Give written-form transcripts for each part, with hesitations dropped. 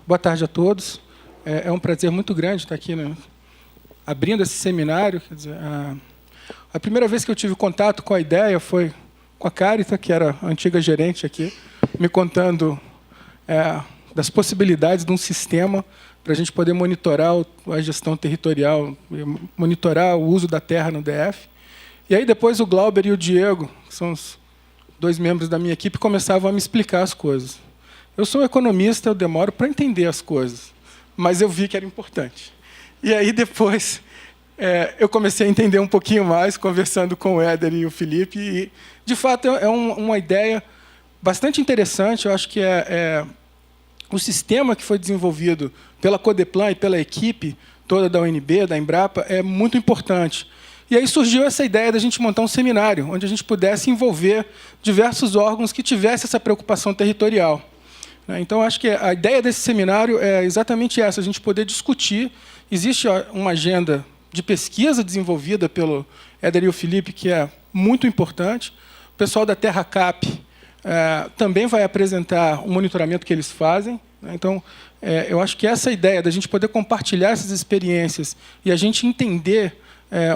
Boa tarde a todos. É um prazer muito grande estar aqui, né, abrindo esse seminário. Quer dizer, a primeira vez que eu tive contato com a ideia foi com a Carita, que era a antiga gerente aqui, me contando das possibilidades de um sistema para a gente poder monitorar a gestão territorial, monitorar o uso da terra no DF. E aí depois o Glauber e o Diego, que são os 2 membros da minha equipe, começavam a me explicar as coisas. Eu sou economista, eu demoro para entender as coisas, mas eu vi que era importante. E aí depois eu comecei a entender um pouquinho mais, conversando com o Éder e o Felipe, e de fato é uma ideia bastante interessante. Eu acho que o sistema que foi desenvolvido pela Codeplan e pela equipe toda da UNB, da Embrapa, é muito importante. E aí surgiu essa ideia da gente montar um seminário, onde a gente pudesse envolver diversos órgãos que tivessem essa preocupação territorial. Então, acho que a ideia desse seminário é exatamente essa, a gente poder discutir. Existe uma agenda de pesquisa desenvolvida pelo Éder e o Felipe, que é muito importante. O pessoal da TerraCap também vai apresentar o monitoramento que eles fazem. Então, eu acho que essa ideia da gente poder compartilhar essas experiências e a gente entender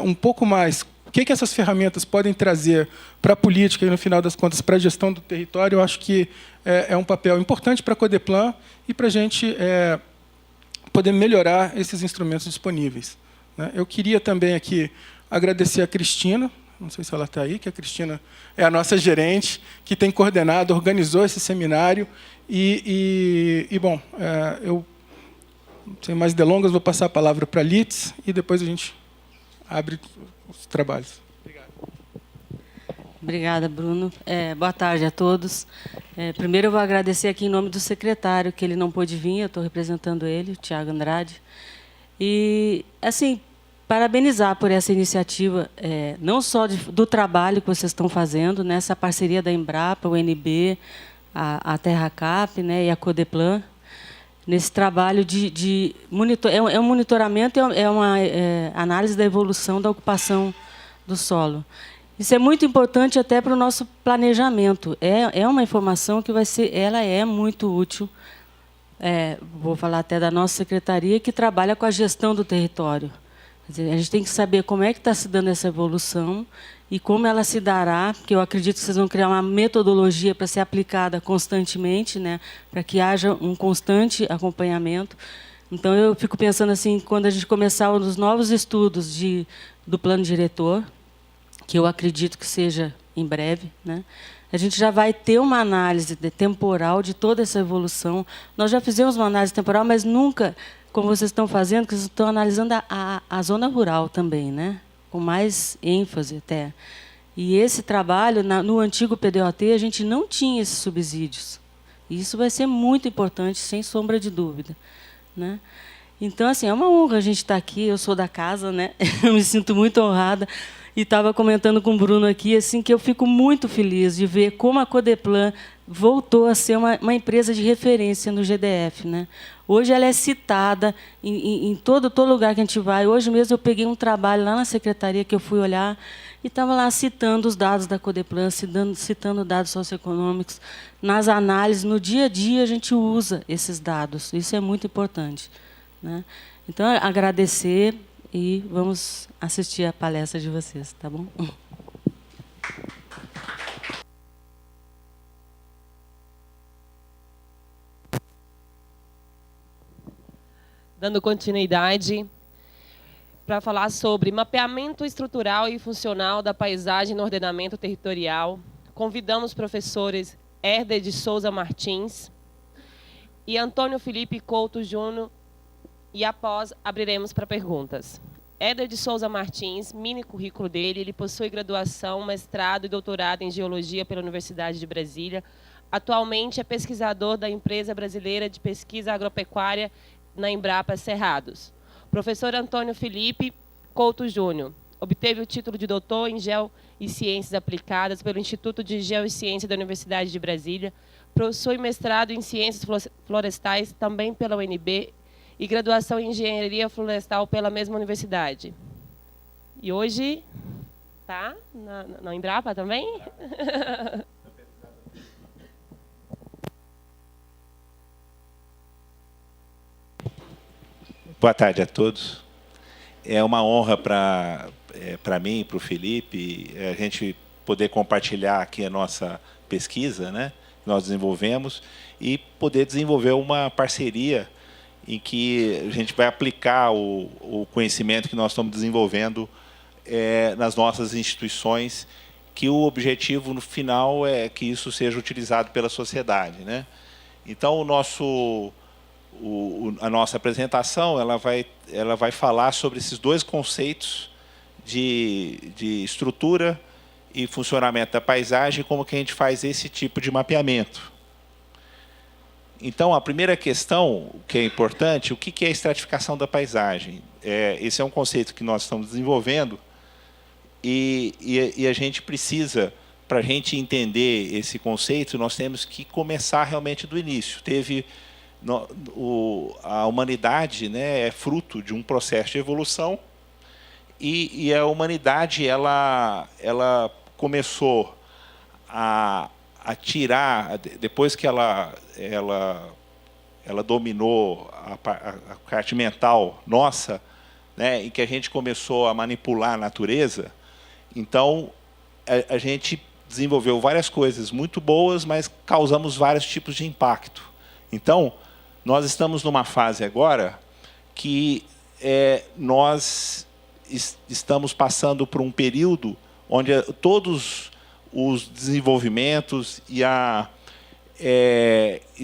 um pouco mais o que essas ferramentas podem trazer para a política e, no final das contas, para a gestão do território, eu acho que é um papel importante para a Codeplan e para a gente poder melhorar esses instrumentos disponíveis. Eu queria também aqui agradecer a Cristina, não sei se ela está aí, que a Cristina é a nossa gerente, que tem coordenado, organizou esse seminário. Bom, eu, sem mais delongas, vou passar a palavra para a Litz e depois a gente abre os trabalhos. Obrigado. Obrigada, Bruno. Boa tarde a todos. Primeiro, eu vou agradecer aqui em nome do secretário, que ele não pôde vir, eu estou representando ele, o Tiago Andrade. E, assim, parabenizar por essa iniciativa, não só do trabalho que vocês estão fazendo, nessa parceria da Embrapa, o UNB, a TerraCap, né, e a Codeplan, nesse trabalho de monitor, é um monitoramento, é uma análise da evolução da ocupação do solo. Isso é muito importante até para o nosso planejamento. É uma informação que ela é muito útil. Vou falar até da nossa secretaria, que trabalha com a gestão do território. Quer dizer, a gente tem que saber como é que está se dando essa evolução e como ela se dará, porque eu acredito que vocês vão criar uma metodologia para ser aplicada constantemente, né, para que haja um constante acompanhamento. Então, eu fico pensando assim, quando a gente começar os novos estudos do plano diretor, que eu acredito que seja em breve, né, a gente já vai ter uma análise temporal de toda essa evolução. Nós já fizemos uma análise temporal, mas nunca, como vocês estão fazendo, que vocês estão analisando a zona rural também, né? Com mais ênfase até. E esse trabalho, no antigo PDOT, a gente não tinha esses subsídios. E isso vai ser muito importante, sem sombra de dúvida, né? Então, assim, é uma honra a gente estar aqui, eu sou da casa, né? Eu me sinto muito honrada. E estava comentando com o Bruno aqui, assim, que eu fico muito feliz de ver como a Codeplan voltou a ser uma empresa de referência no GDF, né? Hoje ela é citada em todo lugar que a gente vai. Hoje mesmo eu peguei um trabalho lá na secretaria que eu fui olhar e estava lá citando os dados da Codeplan, citando dados socioeconômicos. Nas análises, no dia a dia, a gente usa esses dados. Isso é muito importante, né? Então, agradecer e vamos assistir a palestra de vocês, tá bom? Dando continuidade, para falar sobre mapeamento estrutural e funcional da paisagem no ordenamento territorial, convidamos os professores Herder de Souza Martins e Antônio Felipe Couto Júnior, e após abriremos para perguntas. Herder de Souza Martins, mini currículo dele, ele possui graduação, mestrado e doutorado em Geologia pela Universidade de Brasília. Atualmente é pesquisador da Empresa Brasileira de Pesquisa Agropecuária na Embrapa Cerrados. Professor Antônio Felipe Couto Júnior obteve o título de doutor em Geo e Ciências Aplicadas pelo Instituto de Geociência da Universidade de Brasília. Possui mestrado em Ciências Florestais, também pela UNB, e graduação em Engenharia Florestal pela mesma universidade. E hoje está na Embrapa também? Tá. Boa tarde a todos. É uma honra para mim, para o Felipe, a gente poder compartilhar aqui a nossa pesquisa, né, que nós desenvolvemos, e poder desenvolver uma parceria em que a gente vai aplicar o conhecimento que nós estamos desenvolvendo nas nossas instituições, que o objetivo no final é que isso seja utilizado pela sociedade, né? Então a nossa apresentação ela vai falar sobre esses dois conceitos de estrutura e funcionamento da paisagem, como que a gente faz esse tipo de mapeamento. Então, a primeira questão, que é importante, o que é a estratificação da paisagem? Esse é um conceito que nós estamos desenvolvendo e a gente precisa, para a gente entender esse conceito, nós temos que começar realmente do início. A humanidade, né, é fruto de um processo de evolução e a humanidade ela começou a tirar, depois que ela dominou a parte mental nossa, né, e que a gente começou a manipular a natureza, então a gente desenvolveu várias coisas muito boas, mas causamos vários tipos de impacto. Então, nós estamos numa fase agora que nós estamos passando por um período onde todos os desenvolvimentos e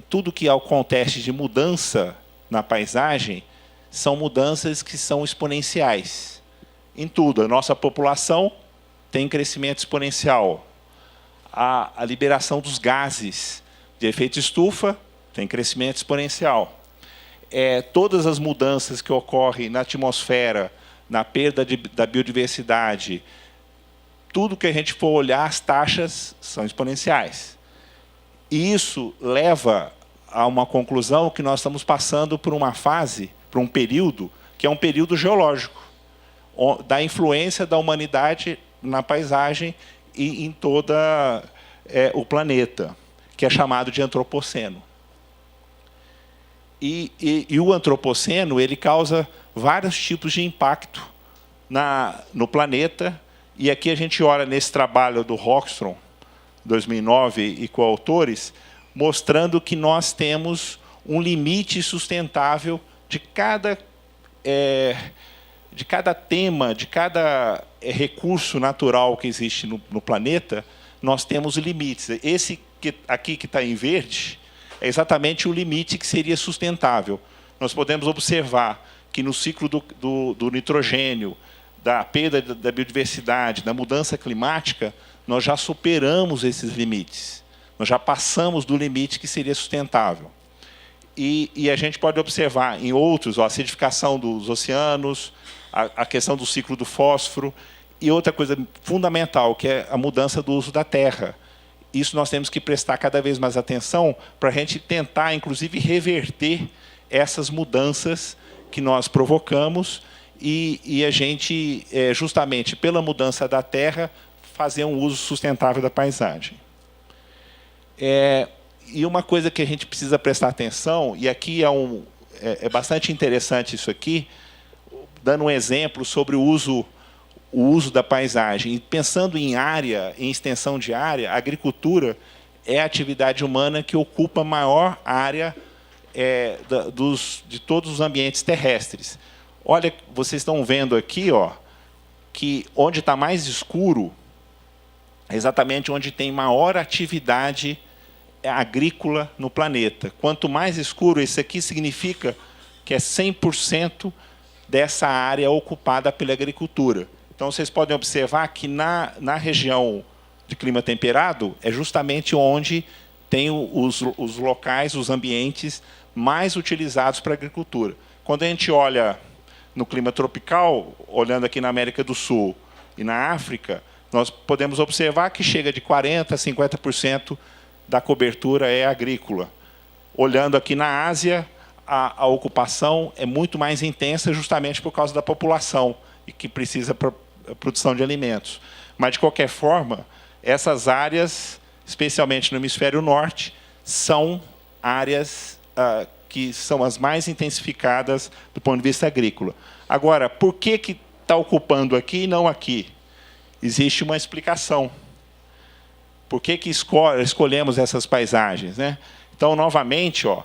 tudo que acontece de mudança na paisagem são mudanças que são exponenciais. Em tudo, a nossa população tem crescimento exponencial. A liberação dos gases de efeito estufa tem crescimento exponencial. Todas as mudanças que ocorrem na atmosfera, na perda da biodiversidade, tudo que a gente for olhar, as taxas são exponenciais. E isso leva a uma conclusão que nós estamos passando por uma fase, por um período, que é um período geológico, da influência da humanidade na paisagem e em todo o planeta, que é chamado de antropoceno. E o antropoceno ele causa vários tipos de impacto no planeta. E aqui a gente olha nesse trabalho do Rockstrom, 2009, e coautores, mostrando que nós temos um limite sustentável de cada tema, de cada recurso natural que existe no planeta, nós temos limites. Esse aqui que está em verde é exatamente o limite que seria sustentável. Nós podemos observar que no ciclo do nitrogênio, da perda da biodiversidade, da mudança climática, nós já superamos esses limites. Nós já passamos do limite que seria sustentável. E a gente pode observar em outros, a acidificação dos oceanos, a questão do ciclo do fósforo, e outra coisa fundamental, que é a mudança do uso da terra. Isso nós temos que prestar cada vez mais atenção para a gente tentar, inclusive, reverter essas mudanças que nós provocamos e a gente, justamente pela mudança da terra, fazer um uso sustentável da paisagem. E uma coisa que a gente precisa prestar atenção, e aqui é bastante interessante isso aqui, dando um exemplo sobre o uso da paisagem. E pensando em área, em extensão de área, a agricultura é a atividade humana que ocupa a maior área de todos os ambientes terrestres. Olha, vocês estão vendo aqui, que onde está mais escuro é exatamente onde tem maior atividade agrícola no planeta. Quanto mais escuro, isso aqui significa que é 100% dessa área ocupada pela agricultura. Então, vocês podem observar que na região de clima temperado é justamente onde tem os locais, os ambientes mais utilizados para a agricultura. Quando a gente olha no clima tropical, olhando aqui na América do Sul e na África, nós podemos observar que chega de 40% a 50% da cobertura é agrícola. Olhando aqui na Ásia, a ocupação é muito mais intensa justamente por causa da população e que precisa para a produção de alimentos. Mas, de qualquer forma, essas áreas, especialmente no hemisfério norte, são áreas que são as mais intensificadas do ponto de vista agrícola. Agora, por que está ocupando aqui e não aqui? Existe uma explicação. Por que escolhemos essas paisagens, né? Então, novamente, ó,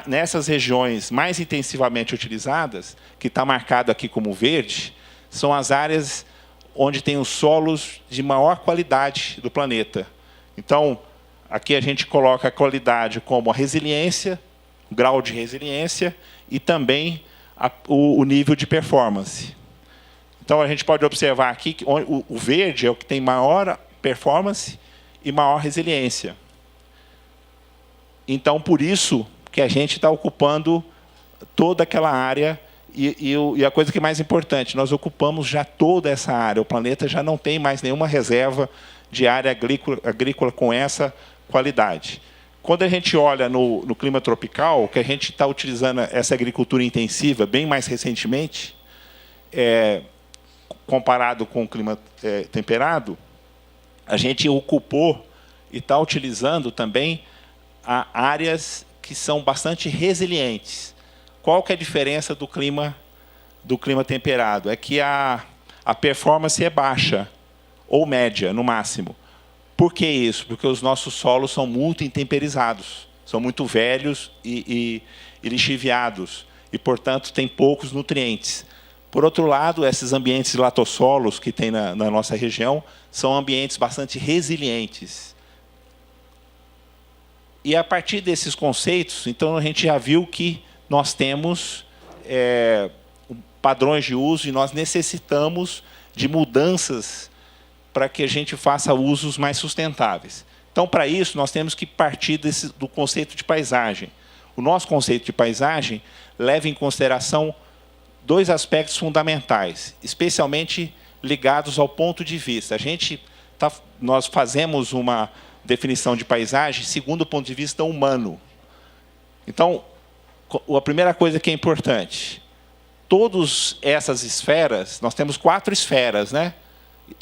nessas regiões mais intensivamente utilizadas, que está marcado aqui como verde, são as áreas onde tem os solos de maior qualidade do planeta. Então, aqui a gente coloca a qualidade como a resiliência, o grau de resiliência e também o nível de performance. Então, a gente pode observar aqui que o verde é o que tem maior performance e maior resiliência. Então, por isso que a gente está ocupando toda aquela área. E a coisa que é mais importante, nós ocupamos já toda essa área. O planeta já não tem mais nenhuma reserva de área agrícola com essa qualidade. Quando a gente olha no clima tropical, que a gente está utilizando essa agricultura intensiva bem mais recentemente, comparado com o clima temperado, a gente ocupou e está utilizando também áreas que são bastante resilientes. Qual que é a diferença do clima temperado? É que a performance é baixa, ou média, no máximo. Por que isso? Porque os nossos solos são muito intemperizados, são muito velhos e lixiviados, e, portanto, têm poucos nutrientes. Por outro lado, esses ambientes latossolos que tem na nossa região são ambientes bastante resilientes. E, a partir desses conceitos, então, a gente já viu que nós temos padrões de uso e nós necessitamos de mudanças para que a gente faça usos mais sustentáveis. Então, para isso, nós temos que partir do conceito de paisagem. O nosso conceito de paisagem leva em consideração dois aspectos fundamentais, especialmente ligados ao ponto de vista. Nós fazemos uma definição de paisagem segundo o ponto de vista humano. Então, a primeira coisa que é importante, todas essas esferas, nós temos 4 esferas, né?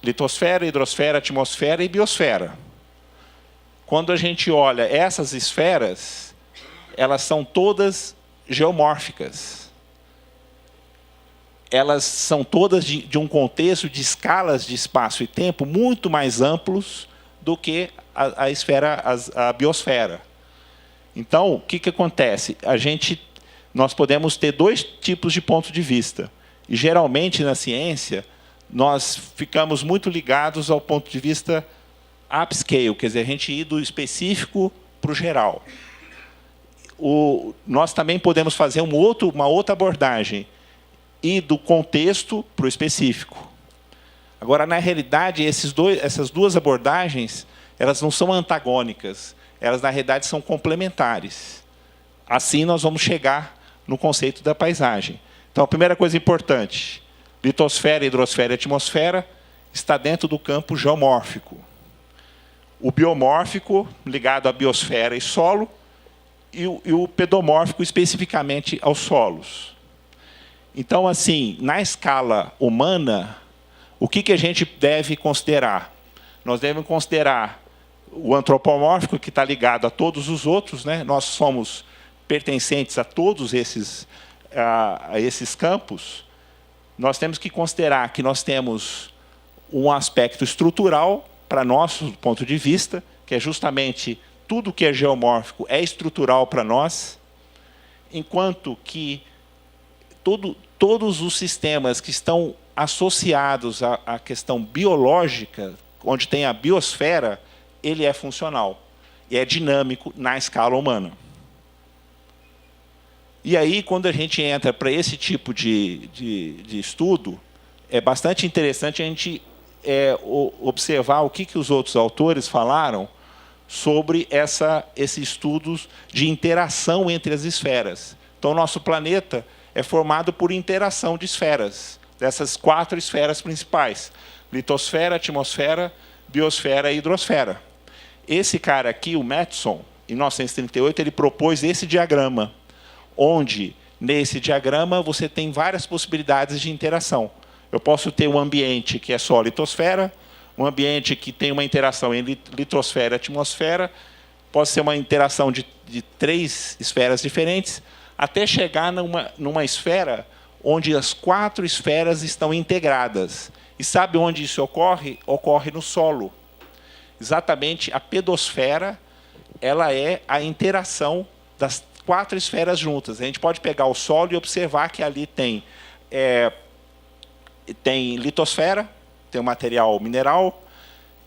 Litosfera, hidrosfera, atmosfera e biosfera. Quando a gente olha essas esferas, elas são todas geomórficas. Elas são todas de um contexto de escalas de espaço e tempo muito mais amplos do que a biosfera. Então, o que acontece? Nós podemos ter 2 tipos de ponto de vista. E, geralmente, na ciência, nós ficamos muito ligados ao ponto de vista upscale, quer dizer, a gente ir do específico para o geral. Nós também podemos fazer uma outra abordagem, ir do contexto para o específico. Agora, na realidade, essas 2 abordagens, elas não são antagônicas, elas, na realidade, são complementares. Assim, nós vamos chegar no conceito da paisagem. Então, a primeira coisa importante, litosfera, hidrosfera e atmosfera, está dentro do campo geomórfico. O biomórfico, ligado à biosfera e solo, e o pedomórfico, especificamente aos solos. Então, assim, na escala humana, o que a gente deve considerar? Nós devemos considerar o antropomórfico, que está ligado a todos os outros, né? Nós somos pertencentes a todos esses campos. Nós temos que considerar que nós temos um aspecto estrutural, para nosso ponto de vista, que é justamente tudo que é geomórfico é estrutural para nós, enquanto que todos os sistemas que estão associados à questão biológica, onde tem a biosfera, ele é funcional e é dinâmico na escala humana. E aí, quando a gente entra para esse tipo de estudo, é bastante interessante a gente observar o que os outros autores falaram sobre esses estudos de interação entre as esferas. Então, o nosso planeta é formado por interação de esferas, dessas 4 esferas principais: litosfera, atmosfera, biosfera e hidrosfera. Esse cara aqui, o Matheson, em 1938, ele propôs esse diagrama, onde, nesse diagrama, você tem várias possibilidades de interação. Eu posso ter um ambiente que é só litosfera, um ambiente que tem uma interação entre litosfera e atmosfera, pode ser uma interação de 3 esferas diferentes, até chegar numa esfera onde as 4 esferas estão integradas. E sabe onde isso ocorre? Ocorre no solo. Exatamente, a pedosfera, ela é a interação das 4 esferas juntas. A gente pode pegar o solo e observar que ali tem litosfera, tem o material mineral,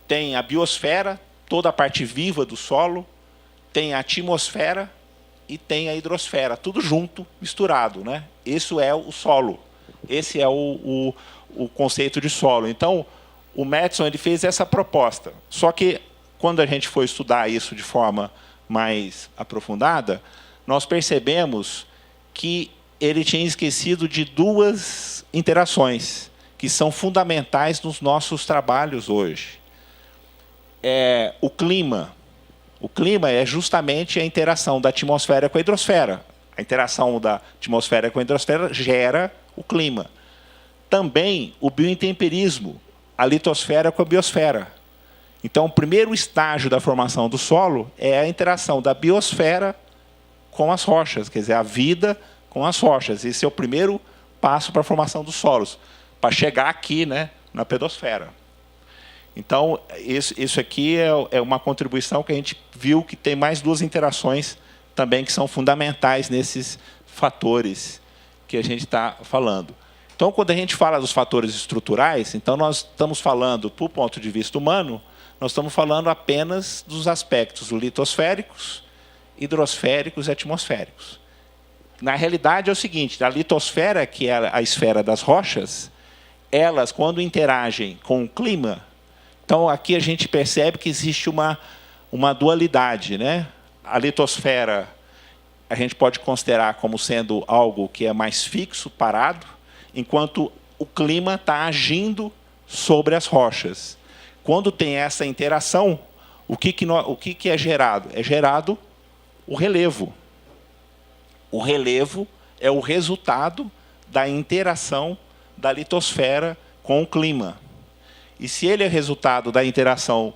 tem a biosfera, toda a parte viva do solo, tem a atmosfera e tem a hidrosfera, tudo junto, misturado, né? Isso é o solo. Esse é o conceito de solo. Então, o Mattson ele fez essa proposta. Só que, quando a gente foi estudar isso de forma mais aprofundada, nós percebemos que ele tinha esquecido de 2 interações que são fundamentais nos nossos trabalhos hoje. O clima. O clima é justamente a interação da atmosfera com a hidrosfera. A interação da atmosfera com a hidrosfera gera o clima. Também o biointemperismo, a litosfera com a biosfera. Então, o primeiro estágio da formação do solo é a interação da biosfera com as rochas, quer dizer, a vida com as rochas. Esse é o primeiro passo para a formação dos solos, para chegar aqui, né, na pedosfera. Então, isso aqui é uma contribuição que a gente viu que tem mais 2 interações também que são fundamentais nesses fatores que a gente está falando. Então, quando a gente fala dos fatores estruturais, então nós estamos falando, do ponto de vista humano, nós estamos falando apenas dos aspectos litosféricos, hidrosféricos e atmosféricos. Na realidade, é o seguinte, a litosfera, que é a esfera das rochas, elas, quando interagem com o clima, então aqui a gente percebe que existe uma dualidade, né? A litosfera a gente pode considerar como sendo algo que é mais fixo, parado, enquanto o clima está agindo sobre as rochas. Quando tem essa interação, o que é gerado? É gerado o relevo. O relevo é o resultado da interação da litosfera com o clima. E se ele é resultado da interação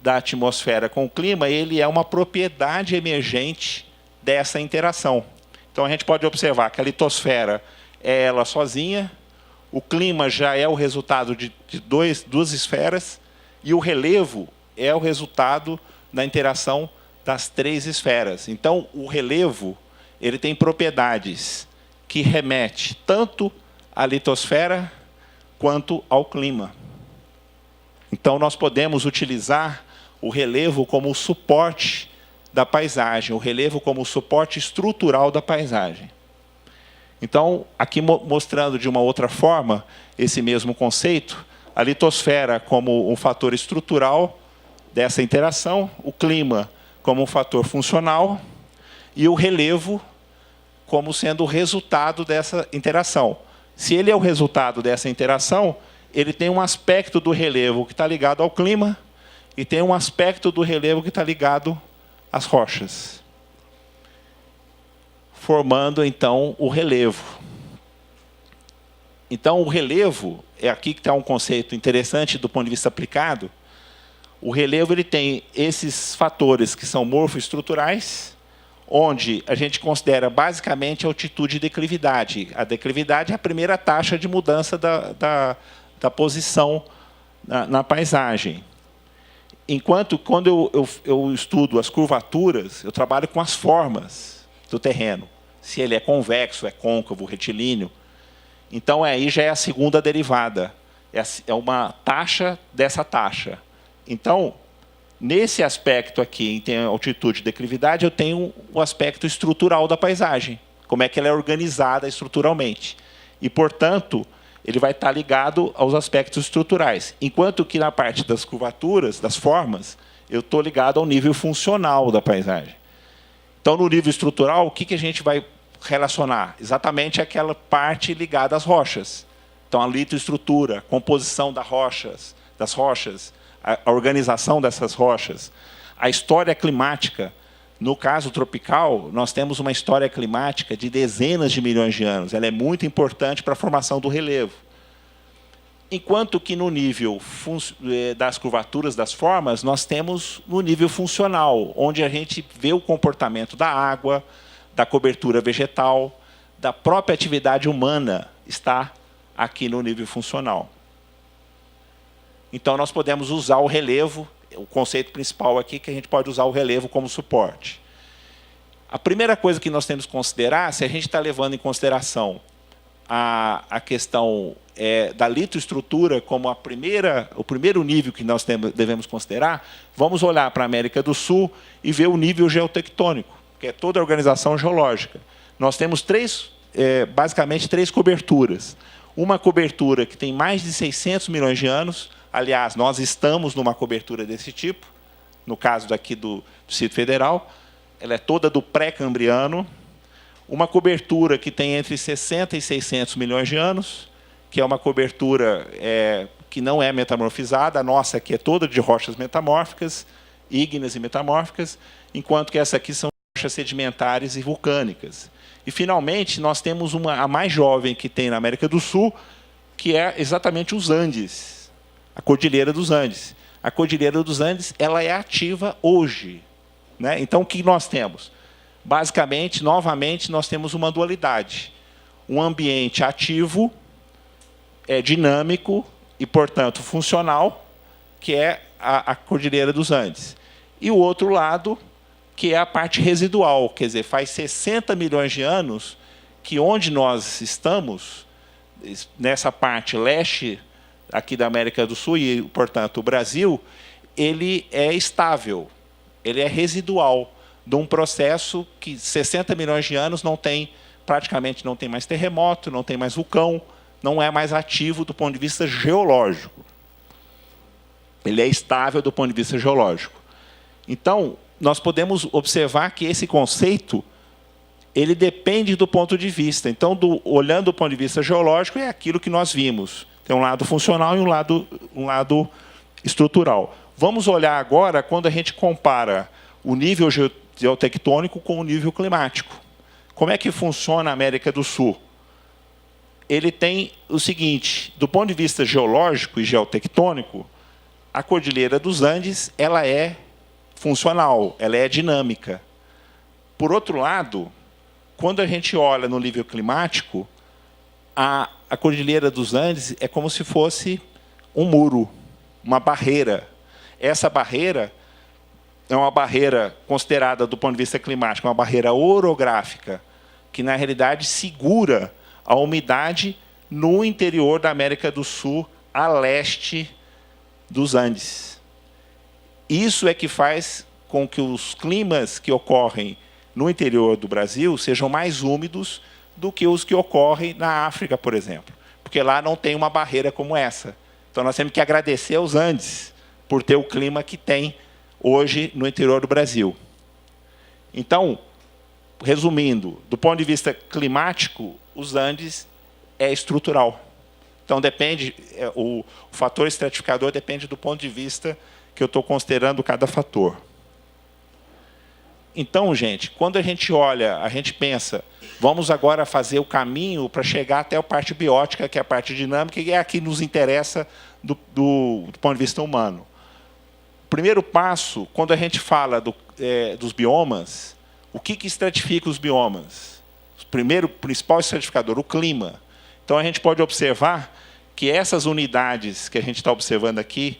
da atmosfera com o clima, ele é uma propriedade emergente dessa interação. Então, a gente pode observar que a litosfera é ela sozinha, o clima já é o resultado de 2 esferas, e o relevo é o resultado da interação das 3 esferas. Então, o relevo ele tem propriedades que remetem tanto à litosfera quanto ao clima. Então, nós podemos utilizar o relevo como suporte da paisagem, o relevo como suporte estrutural da paisagem. Então, aqui mostrando de uma outra forma esse mesmo conceito, a litosfera como um fator estrutural dessa interação, o clima como um fator funcional e o relevo como sendo o resultado dessa interação. Se ele é o resultado dessa interação, ele tem um aspecto do relevo que está ligado ao clima e tem um aspecto do relevo que está ligado às rochas, formando, então, o relevo. Então, o relevo, é aqui que está um conceito interessante do ponto de vista aplicado. O relevo ele tem esses fatores que são morfoestruturais, onde a gente considera basicamente a altitude e declividade. A declividade é a primeira taxa de mudança da posição na paisagem. Enquanto, quando eu estudo as curvaturas, eu trabalho com as formas do terreno. Se ele é convexo, é côncavo, retilíneo. Então, aí já é a segunda derivada. É uma taxa dessa taxa. Então, nesse aspecto aqui, em altitude e declividade, eu tenho o aspecto estrutural da paisagem. Como é que ela é organizada estruturalmente. E, portanto, ele vai estar ligado aos aspectos estruturais. Enquanto que na parte das curvaturas, das formas, eu estou ligado ao nível funcional da paisagem. Então, no nível estrutural, o que a gente vai relacionar? Exatamente aquela parte ligada às rochas. Então, a litoestrutura, a composição das rochas, a organização dessas rochas, a história climática. No caso tropical, nós temos uma história climática de dezenas de milhões de anos. Ela é muito importante para a formação do relevo. Enquanto que no nível das curvaturas das formas, nós temos no nível funcional, onde a gente vê o comportamento da água, da cobertura vegetal, da própria atividade humana, está aqui no nível funcional. Então, nós podemos usar o relevo, o conceito principal aqui é que a gente pode usar o relevo como suporte. A primeira coisa que nós temos que considerar, se a gente está levando em consideração a questão da litoestrutura como o primeiro nível que nós devemos considerar, vamos olhar para a América do Sul e ver o nível geotectônico, que é toda a organização geológica. Nós temos basicamente três coberturas. Uma cobertura que tem mais de 600 milhões de anos, aliás, nós estamos numa cobertura desse tipo, no caso daqui do Distrito Federal, ela é toda do pré-cambriano. Uma cobertura que tem entre 60 e 600 milhões de anos, que é uma cobertura que não é metamorfizada, a nossa aqui é toda de rochas metamórficas, ígneas e metamórficas, enquanto que essa aqui são rochas sedimentares e vulcânicas. E, finalmente, nós temos a mais jovem que tem na América do Sul, que é exatamente os Andes, a Cordilheira dos Andes. A Cordilheira dos Andes ela é ativa hoje, né? Então, o que nós temos? Basicamente, novamente, nós temos uma dualidade. Um ambiente ativo, dinâmico e, portanto, funcional, que é a Cordilheira dos Andes. E o outro lado, que é a parte residual, quer dizer, faz 60 milhões de anos que onde nós estamos, nessa parte leste aqui da América do Sul e, portanto, o Brasil, ele é estável, ele é residual de um processo que 60 milhões de anos praticamente não tem mais terremoto, não tem mais vulcão, não é mais ativo do ponto de vista geológico. Ele é estável do ponto de vista geológico. Então, nós podemos observar que esse conceito ele depende do ponto de vista. Então, olhando do ponto de vista geológico, é aquilo que nós vimos. Tem um lado funcional e um lado estrutural. Vamos olhar agora quando a gente compara o nível geotectônico com o nível climático. Como é que funciona a América do Sul? Ele tem o seguinte, do ponto de vista geológico e geotectônico, a Cordilheira dos Andes ela é funcional, ela é dinâmica. Por outro lado, quando a gente olha no nível climático, a Cordilheira dos Andes é como se fosse um muro, uma barreira. Essa barreira é uma barreira considerada, do ponto de vista climático, uma barreira orográfica, que, na realidade, segura a umidade no interior da América do Sul, a leste dos Andes. Isso é que faz com que os climas que ocorrem no interior do Brasil sejam mais úmidos do que os que ocorrem na África, por exemplo, porque lá não tem uma barreira como essa. Então, nós temos que agradecer aos Andes por ter o clima que tem hoje no interior do Brasil. Então, resumindo, do ponto de vista climático, os Andes é estrutural. Então, depende, o fator estratificador depende do ponto de vista que eu estou considerando cada fator. Então, gente, quando a gente olha, a gente pensa, vamos agora fazer o caminho para chegar até a parte biótica, que é a parte dinâmica, e é a que nos interessa do ponto de vista humano. O primeiro passo, quando a gente fala dos biomas, o que estratifica os biomas? O principal estratificador, o clima. Então, a gente pode observar que essas unidades que a gente está observando aqui,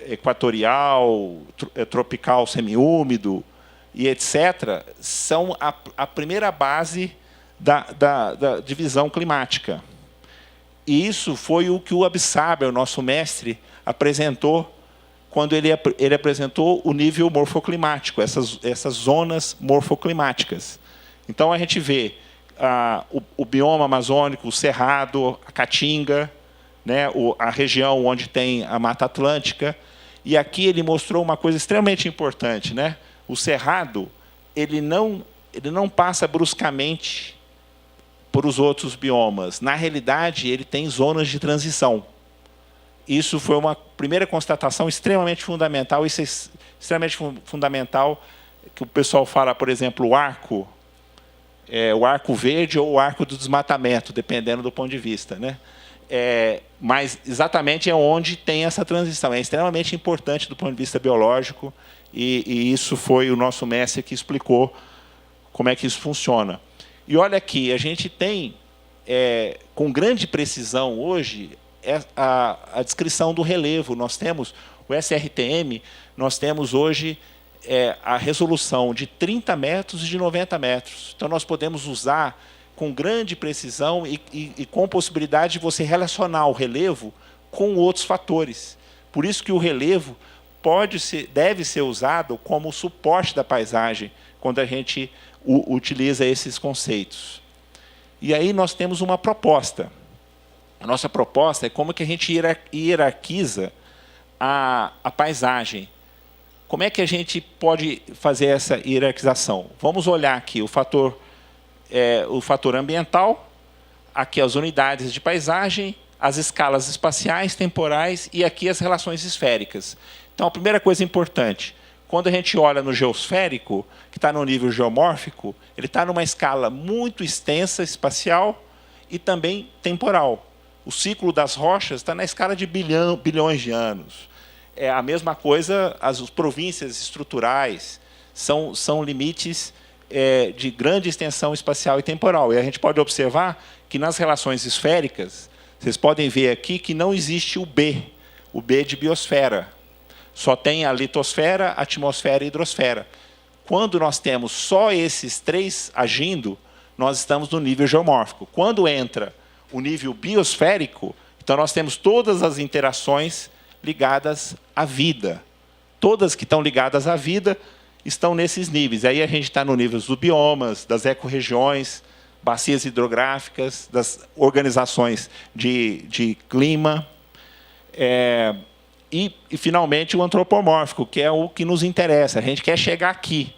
equatorial, tropical, semiúmido e etc., são a primeira base da divisão climática. E isso foi o que o Absaber, o nosso mestre, apresentou quando ele apresentou o nível morfoclimático, essas zonas morfoclimáticas. Então, a gente vê o bioma amazônico, o Cerrado, a Caatinga, né, a região onde tem a Mata Atlântica. E aqui ele mostrou uma coisa extremamente importante, né? O Cerrado ele não passa bruscamente por os outros biomas. Na realidade, ele tem zonas de transição. Isso foi uma primeira constatação extremamente fundamental. Isso é extremamente fundamental, que o pessoal fala, por exemplo, o arco verde ou o arco do desmatamento, dependendo do ponto de vista, né? mas exatamente é onde tem essa transição. É extremamente importante do ponto de vista biológico, e isso foi o nosso mestre que explicou como é que isso funciona. E olha aqui, a gente tem, com grande precisão hoje, a descrição do relevo. Nós temos o SRTM, nós temos hoje a resolução de 30 metros e de 90 metros. Então, nós podemos usar com grande precisão e com possibilidade de você relacionar o relevo com outros fatores. Por isso que o relevo deve ser usado como suporte da paisagem, quando a gente utiliza esses conceitos. E aí nós temos uma proposta. A nossa proposta é como que a gente hierarquiza a paisagem. Como é que a gente pode fazer essa hierarquização? Vamos olhar aqui o fator ambiental, aqui as unidades de paisagem, as escalas espaciais, temporais e aqui as relações esféricas. Então, a primeira coisa importante, quando a gente olha no geosférico, que está no nível geomórfico, ele está numa escala muito extensa, espacial e também temporal. O ciclo das rochas está na escala de bilhões de anos. É a mesma coisa, as províncias estruturais são limites de grande extensão espacial e temporal. E a gente pode observar que nas relações esféricas, vocês podem ver aqui que não existe o B de biosfera. Só tem a litosfera, a atmosfera e a hidrosfera. Quando nós temos só esses três agindo, nós estamos no nível geomórfico. Quando entra o nível biosférico, então nós temos todas as interações ligadas à vida. Todas que estão ligadas à vida estão nesses níveis. Aí a gente está no nível dos biomas, das ecorregiões, bacias hidrográficas, das organizações de clima, e, finalmente, o antropomórfico, que é o que nos interessa. A gente quer chegar aqui.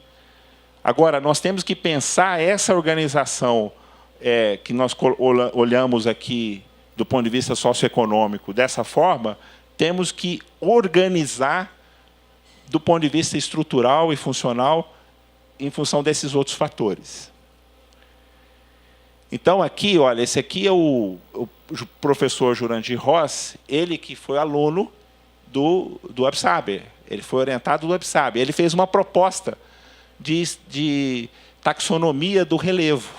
Agora, nós temos que pensar essa organização que nós olhamos aqui do ponto de vista socioeconômico dessa forma, temos que organizar do ponto de vista estrutural e funcional em função desses outros fatores. Então, aqui, olha, esse aqui é o professor Jurandir Ross, ele que foi aluno do Absaber, ele foi orientado do Absaber. Ele fez uma proposta de taxonomia do relevo.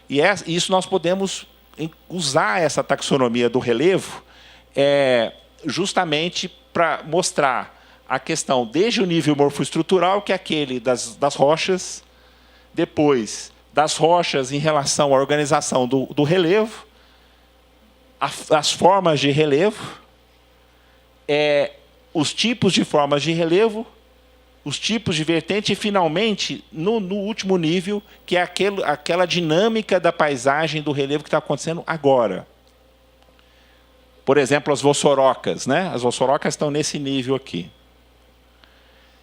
E isso nós podemos usar essa taxonomia do relevo justamente para mostrar a questão desde o nível morfoestrutural, que é aquele das rochas, depois das rochas em relação à organização do relevo, as formas de relevo, os tipos de formas de relevo, os tipos de vertente e, finalmente, no último nível, que é aquela dinâmica da paisagem do relevo que está acontecendo agora. Por exemplo, as vossorocas, né? As vossorocas estão nesse nível aqui.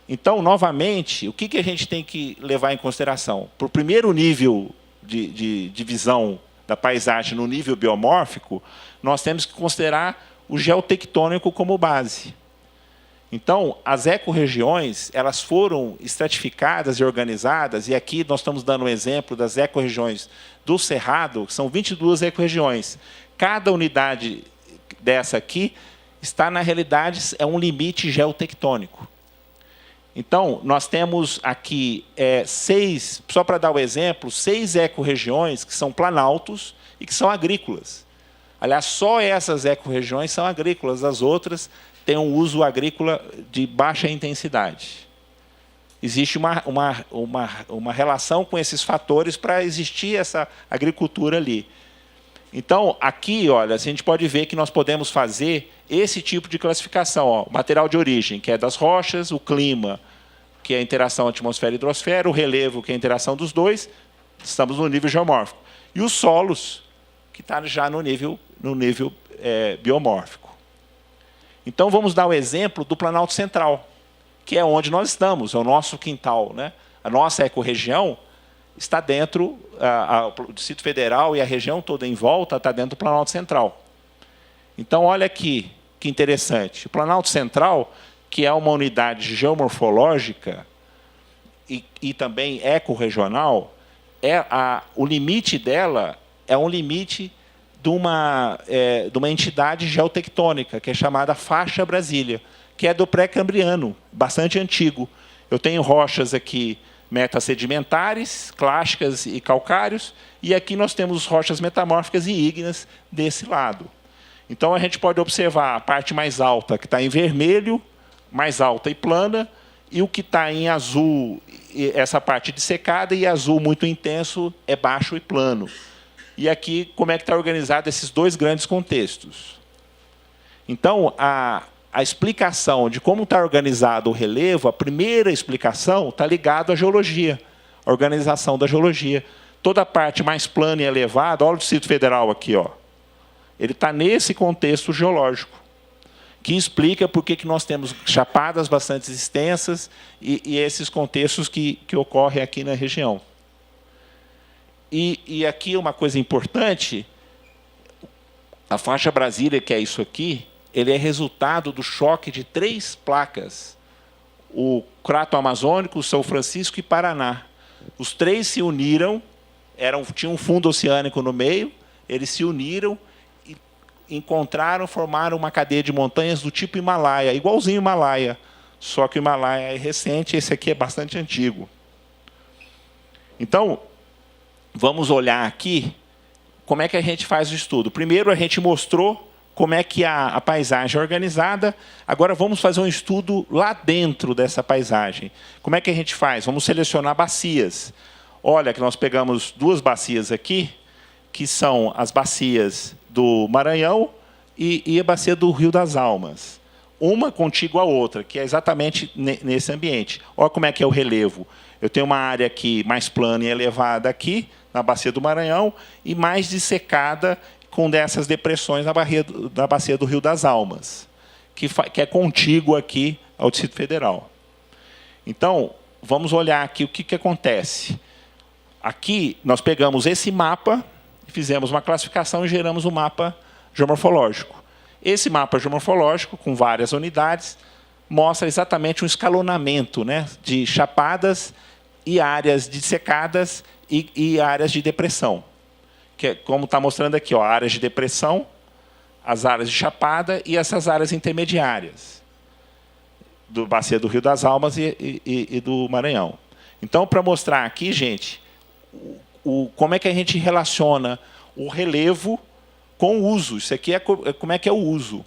Então, novamente, o que a gente tem que levar em consideração? Para o primeiro nível de divisão da paisagem no nível biomórfico, nós temos que considerar o geotectônico como base. Então, as ecorregiões, elas foram estratificadas e organizadas, e aqui nós estamos dando um exemplo das ecorregiões do Cerrado, que são 22 ecorregiões. Cada unidade dessa aqui está, na realidade, um limite geotectônico. Então, nós temos aqui só para dar o exemplo, 6 ecorregiões que são planaltos e que são agrícolas. Aliás, só essas ecorregiões são agrícolas, as outras têm um uso agrícola de baixa intensidade. Existe uma relação com esses fatores para existir essa agricultura ali. Então, aqui, olha, a gente pode ver que nós podemos fazer esse tipo de classificação. Ó, o material de origem, que é das rochas, o clima, que é a interação atmosfera e hidrosfera, o relevo, que é a interação dos dois, estamos no nível geomórfico. E os solos, que está já no nível biomórfico. Então, vamos dar o exemplo do Planalto Central, que é onde nós estamos, é o nosso quintal, né? A nossa ecorregião está dentro, o Distrito Federal e a região toda em volta está dentro do Planalto Central. Então, olha aqui, que interessante. O Planalto Central, que é uma unidade geomorfológica e também ecorregional, o limite dela é um limite de uma entidade geotectônica, que é chamada Faixa Brasília, que é do pré-cambriano, bastante antigo. Eu tenho rochas aqui metasedimentares, clásticas e calcários, e aqui nós temos rochas metamórficas e ígneas desse lado. Então, a gente pode observar a parte mais alta, que está em vermelho, mais alta e plana, e o que está em azul, essa parte dissecada, e azul muito intenso, é baixo e plano. E aqui, como é que está organizado esses dois grandes contextos. Então, a explicação de como está organizado o relevo, a primeira explicação está ligada à geologia, à organização da geologia. Toda a parte mais plana e elevada, olha o Distrito Federal aqui, ó. Ele está nesse contexto geológico, que explica por que nós temos chapadas bastante extensas e esses contextos que ocorrem aqui na região. E aqui uma coisa importante, a faixa Brasília, que é isso aqui, ele é resultado do choque de 3 placas, o Crato Amazônico, o São Francisco e Paraná. Os 3 se uniram, tinha um fundo oceânico no meio, eles se uniram, encontraram, formaram uma cadeia de montanhas do tipo Himalaia, igualzinho o Himalaia, só que o Himalaia é recente, esse aqui é bastante antigo. Então, vamos olhar aqui como é que a gente faz o estudo. Primeiro, a gente mostrou como é que a paisagem é organizada. Agora, vamos fazer um estudo lá dentro dessa paisagem. Como é que a gente faz? Vamos selecionar bacias. Olha, que nós pegamos 2 bacias aqui, que são as bacias do Maranhão e a bacia do Rio das Almas. Uma contígua à outra, que é exatamente nesse ambiente. Olha como é que é o relevo. Eu tenho uma área aqui mais plana e elevada aqui, na bacia do Maranhão, e mais dissecada com dessas depressões na bacia do Rio das Almas, que é contígua aqui ao Distrito Federal. Então, vamos olhar aqui o que acontece. Aqui, nós pegamos esse mapa, fizemos uma classificação e geramos um mapa geomorfológico. Esse mapa geomorfológico, com várias unidades, mostra exatamente um escalonamento, né, de chapadas e áreas dissecadas e áreas de depressão. Que é, como está mostrando aqui, ó, áreas de depressão, as áreas de chapada e essas áreas intermediárias, do bacia do Rio das Almas e do Maranhão. Então, para mostrar aqui, gente, como é que a gente relaciona o relevo com o uso. Isso aqui é como é que é o uso.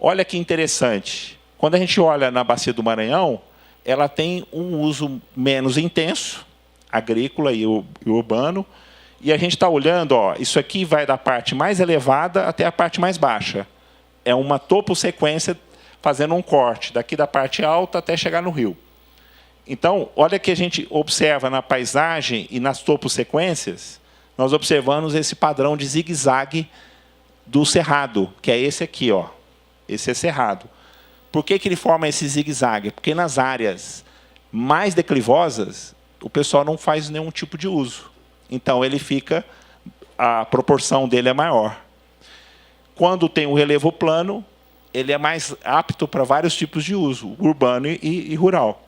Olha que interessante. Quando a gente olha na bacia do Maranhão, ela tem um uso menos intenso, agrícola e urbano, e a gente está olhando, ó, isso aqui vai da parte mais elevada até a parte mais baixa. É uma topo-sequência fazendo um corte, daqui da parte alta até chegar no rio. Então, olha que a gente observa na paisagem e nas topo-sequências, nós observamos esse padrão de zigue-zague do cerrado, que é esse aqui, ó. Esse é cerrado. Por que ele forma esse zigue-zague? Porque nas áreas mais declivosas, o pessoal não faz nenhum tipo de uso. Então, ele fica, a proporção dele é maior. Quando tem um relevo plano, ele é mais apto para vários tipos de uso, urbano e rural.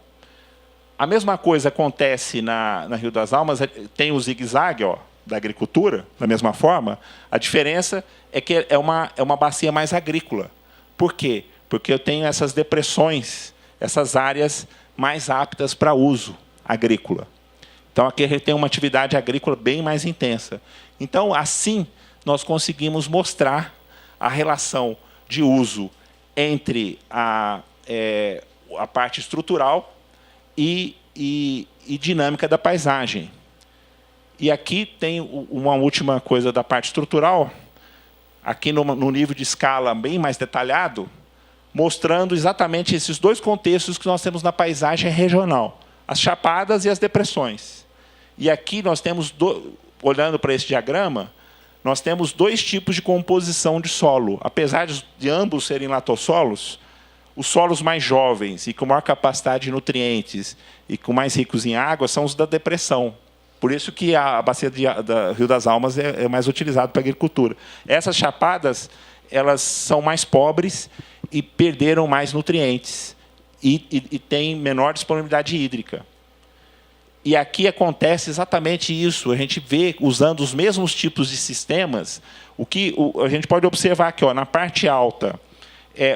A mesma coisa acontece na Rio das Almas, tem o zigue-zague, ó, da agricultura, da mesma forma. A diferença é que é uma bacia mais agrícola. Por quê? Porque eu tenho essas depressões, essas áreas mais aptas para uso agrícola. Então, aqui a gente tem uma atividade agrícola bem mais intensa. Então, assim, nós conseguimos mostrar a relação de uso entre a parte estrutural e dinâmica da paisagem. E aqui tem uma última coisa da parte estrutural, aqui no nível de escala bem mais detalhado, mostrando exatamente esses 2 contextos que nós temos na paisagem regional, as chapadas e as depressões. E aqui nós temos, olhando para esse diagrama, nós temos 2 tipos de composição de solo. Apesar de ambos serem latossolos, os solos mais jovens e com maior capacidade de nutrientes e com mais ricos em água são os da depressão. Por isso que a bacia da Rio das Almas é mais utilizada para a agricultura. Essas chapadas, elas são mais pobres e perderam mais nutrientes e têm menor disponibilidade hídrica. E aqui acontece exatamente isso. A gente vê, usando os mesmos tipos de sistemas, a gente pode observar aqui, ó, na parte alta,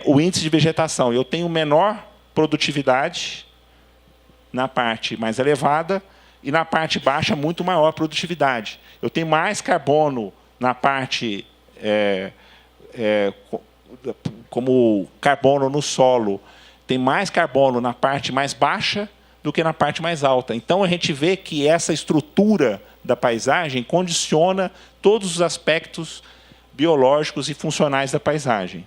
o índice de vegetação. Eu tenho menor produtividade na parte mais elevada e na parte baixa, muito maior produtividade. Eu tenho mais carbono na parte, como carbono no solo, tem mais carbono na parte mais baixa do que na parte mais alta. Então, a gente vê que essa estrutura da paisagem condiciona todos os aspectos biológicos e funcionais da paisagem.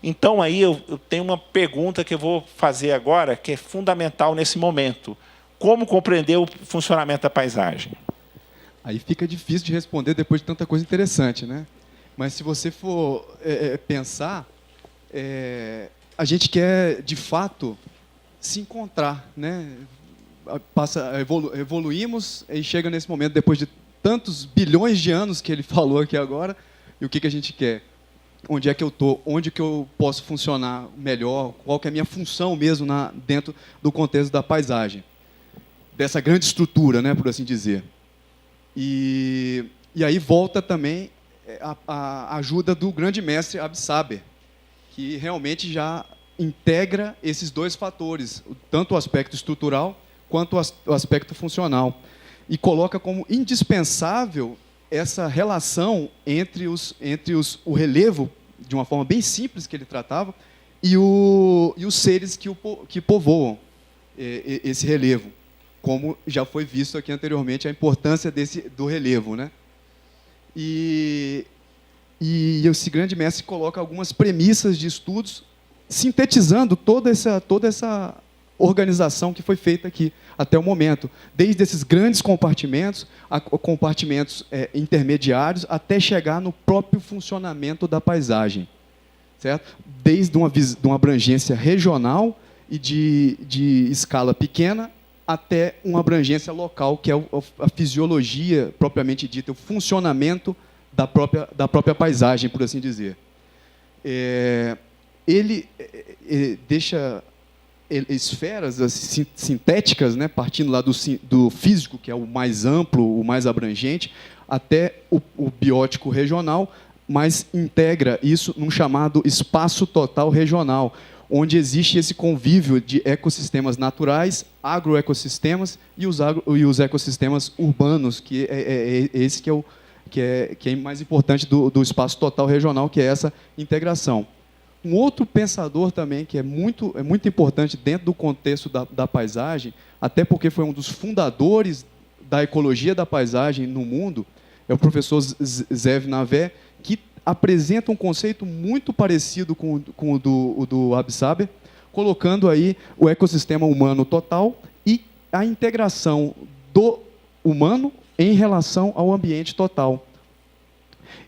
Então, aí eu tenho uma pergunta que eu vou fazer agora, que é fundamental nesse momento. Como compreender o funcionamento da paisagem? Aí fica difícil de responder depois de tanta coisa interessante, né? Mas se você for pensar, a gente quer, de fato, se encontrar, né? Evoluímos e chega nesse momento, depois de tantos bilhões de anos que ele falou aqui agora, e o que a gente quer? Onde é que eu estou? Onde que eu posso funcionar melhor? Qual que é a minha função mesmo dentro do contexto da paisagem? Dessa grande estrutura, né, por assim dizer. E aí volta também a ajuda do grande mestre Absaber, que realmente já integra esses dois fatores, tanto o aspecto estrutural quanto o aspecto funcional, e coloca como indispensável essa relação entre o relevo, de uma forma bem simples que ele tratava, e os seres que povoam esse relevo, como já foi visto aqui anteriormente, a importância do relevo, né? E esse grande mestre coloca algumas premissas de estudos, sintetizando toda essa organização que foi feita aqui até o momento, desde esses grandes compartimentos, a compartimentos intermediários, até chegar no próprio funcionamento da paisagem, certo? Desde uma abrangência regional e de escala pequena, até uma abrangência local, que é a fisiologia propriamente dita, o funcionamento da própria paisagem, por assim dizer. Ele deixa esferas sintéticas, né, partindo lá do físico, que é o mais amplo, o mais abrangente, até o biótico regional, mas integra isso num chamado espaço total regional, onde existe esse convívio de ecossistemas naturais, agroecossistemas e os ecossistemas urbanos, que é esse que é mais importante do espaço total regional, que é essa integração. Um outro pensador também, que é muito importante dentro do contexto da paisagem, até porque foi um dos fundadores da ecologia da paisagem no mundo, é o professor Zeev Navé, que apresenta um conceito muito parecido com o do Absaber, colocando aí o ecossistema humano total e a integração do humano em relação ao ambiente total.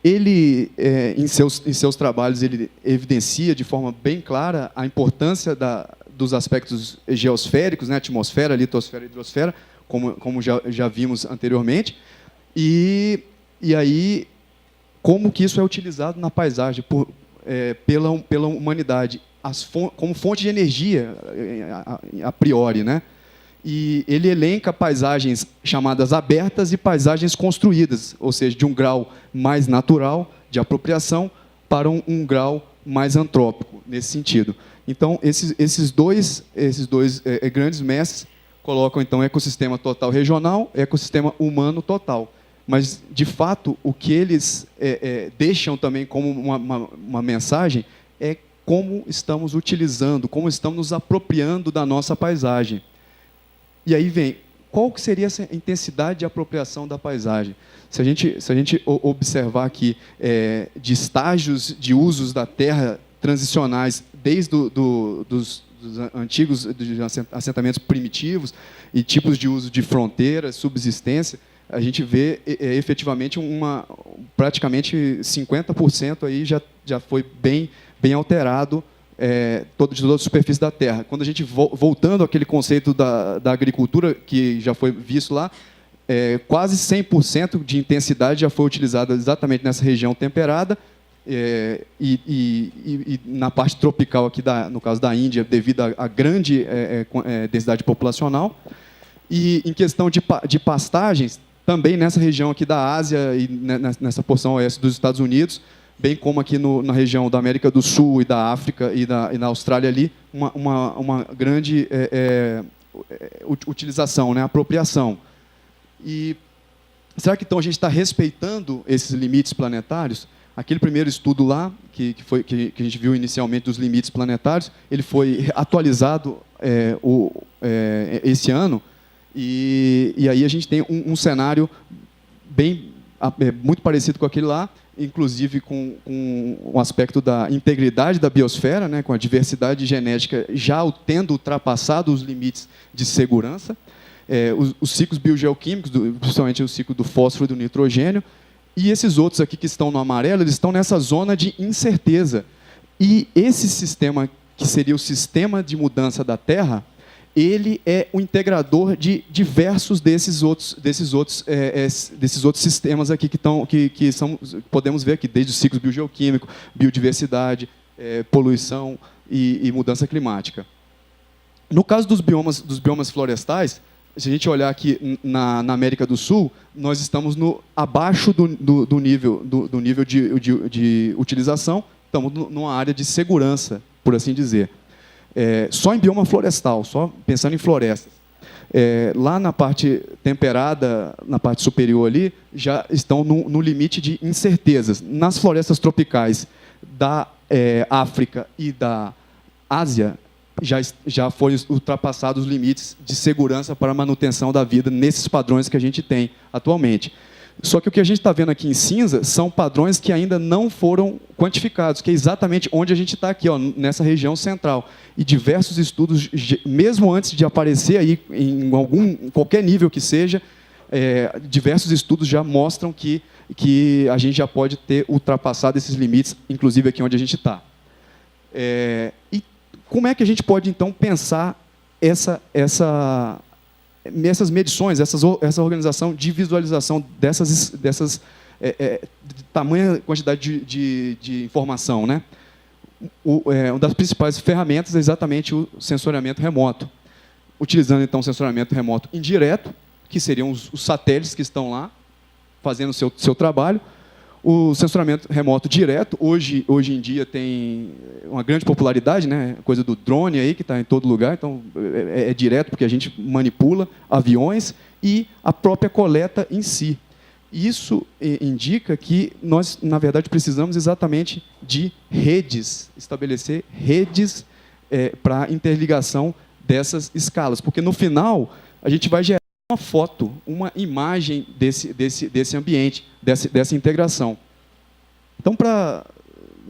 Ele, em seus trabalhos, ele evidencia de forma bem clara a importância dos aspectos geosféricos, né, atmosfera, litosfera e hidrosfera, como já vimos anteriormente, e aí como que isso é utilizado na paisagem pela humanidade, como fonte de energia, a priori, né? E ele elenca paisagens chamadas abertas e paisagens construídas, ou seja, de um grau mais natural de apropriação para um grau mais antrópico, nesse sentido. Então, esses dois grandes mestres colocam, então, ecossistema total regional, ecossistema humano total. Mas, de fato, o que eles deixam também como uma mensagem é como estamos utilizando, como estamos nos apropriando da nossa paisagem. E aí vem, qual que seria essa intensidade de apropriação da paisagem? Se a gente observar aqui de estágios de usos da terra transicionais, desde dos antigos assentamentos primitivos e tipos de uso de fronteiras, subsistência, a gente vê efetivamente praticamente 50% aí já foi bem alterado, de toda a superfície da terra. Quando a gente, voltando àquele conceito da agricultura, que já foi visto lá, quase 100% de intensidade já foi utilizada exatamente nessa região temperada, e na parte tropical, aqui no caso da Índia, devido à grande densidade populacional. E em questão de pastagens, também nessa região aqui da Ásia e nessa porção oeste dos Estados Unidos, bem como aqui na região da América do Sul e da África e na Austrália ali, uma grande utilização, né, apropriação. E será que então a gente está respeitando esses limites planetários? Aquele primeiro estudo lá, que a gente viu inicialmente dos limites planetários, ele foi atualizado esse ano, e aí a gente tem um cenário muito parecido com aquele lá, inclusive com o aspecto da integridade da biosfera, né, com a diversidade genética já tendo ultrapassado os limites de segurança, os ciclos biogeoquímicos, principalmente o ciclo do fósforo e do nitrogênio, e esses outros aqui que estão no amarelo, eles estão nessa zona de incerteza. E esse sistema, que seria o sistema de mudança da Terra, ele é o integrador de diversos desses outros sistemas aqui que são, podemos ver aqui, desde o ciclo biogeoquímico, biodiversidade, poluição e mudança climática. No caso dos biomas florestais, se a gente olhar aqui na América do Sul, nós estamos abaixo do nível de utilização, estamos numa área de segurança, por assim dizer. Só em bioma florestal, só pensando em florestas. Lá na parte temperada, na parte superior ali, já estão no limite de incertezas. Nas florestas tropicais da África e da Ásia, já foram ultrapassados os limites de segurança para a manutenção da vida nesses padrões que a gente tem atualmente. Só que o que a gente está vendo aqui em cinza são padrões que ainda não foram quantificados, que é exatamente onde a gente está aqui, ó, nessa região central. E diversos estudos, mesmo antes de aparecer aí em qualquer nível que seja, diversos estudos já mostram que a gente já pode ter ultrapassado esses limites, inclusive aqui onde a gente está. E como é que a gente pode, então, pensar essas medições, essa organização de visualização dessas tamanha quantidade de informação, né? Uma das principais ferramentas é exatamente o sensoriamento remoto. Utilizando, então, o sensoriamento remoto indireto, que seriam os satélites que estão lá, fazendo o seu trabalho. O sensoramento remoto direto, hoje em dia, tem uma grande popularidade, né? Coisa do drone aí, que está em todo lugar, então é direto, porque a gente manipula aviões e a própria coleta em si. Isso indica que nós, na verdade, precisamos exatamente de redes, estabelecer redes para interligação dessas escalas, porque no final a gente vai gerar uma foto, uma imagem desse ambiente, dessa integração. Então, para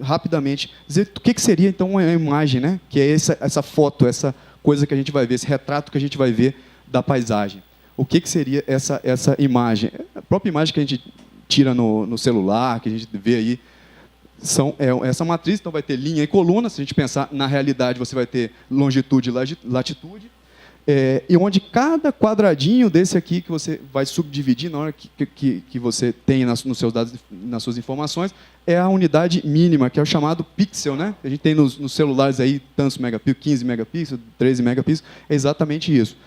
rapidamente dizer o que seria então uma imagem, né? Que é essa foto, essa coisa que a gente vai ver, esse retrato que a gente vai ver da paisagem. O que seria essa imagem? A própria imagem que a gente tira no celular, que a gente vê aí, essa matriz, então vai ter linha e coluna. Se a gente pensar na realidade, você vai ter longitude e latitude. E onde cada quadradinho desse aqui que você vai subdividir na hora que você tem nos seus dados, nas suas informações, é a unidade mínima, que é o chamado pixel, né? A gente tem nos celulares aí tantos megapixels, 15 megapixels, 13 megapixels, é exatamente isso.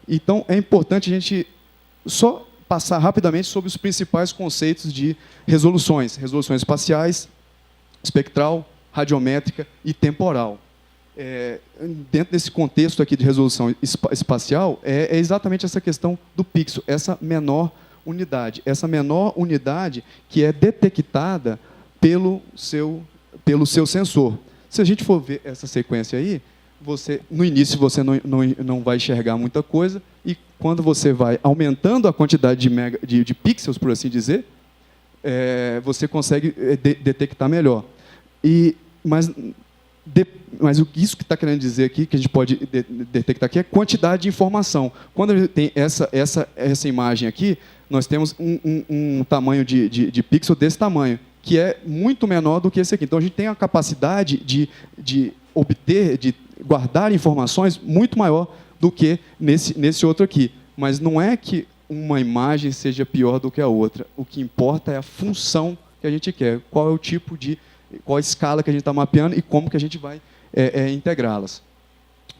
Então, é importante a gente só passar rapidamente sobre os principais conceitos de resoluções espaciais, espectral, radiométrica e temporal. Dentro desse contexto aqui de resolução espacial, é exatamente essa questão do pixel, essa menor unidade que é detectada pelo seu sensor. Se a gente for ver essa sequência aí, no início você não vai enxergar muita coisa, e quando você vai aumentando a quantidade de pixels, por assim dizer, você consegue detectar melhor. Mas isso que está querendo dizer aqui, que a gente pode detectar aqui, é quantidade de informação. Quando a gente tem essa imagem aqui, nós temos um tamanho de pixel desse tamanho, que é muito menor do que esse aqui. Então, a gente tem a capacidade de obter, de guardar informações muito maior do que nesse outro aqui. Mas não é que uma imagem seja pior do que a outra. O que importa é a função que a gente quer, qual é o tipo qual a escala que a gente está mapeando e como que a gente vai integrá-las.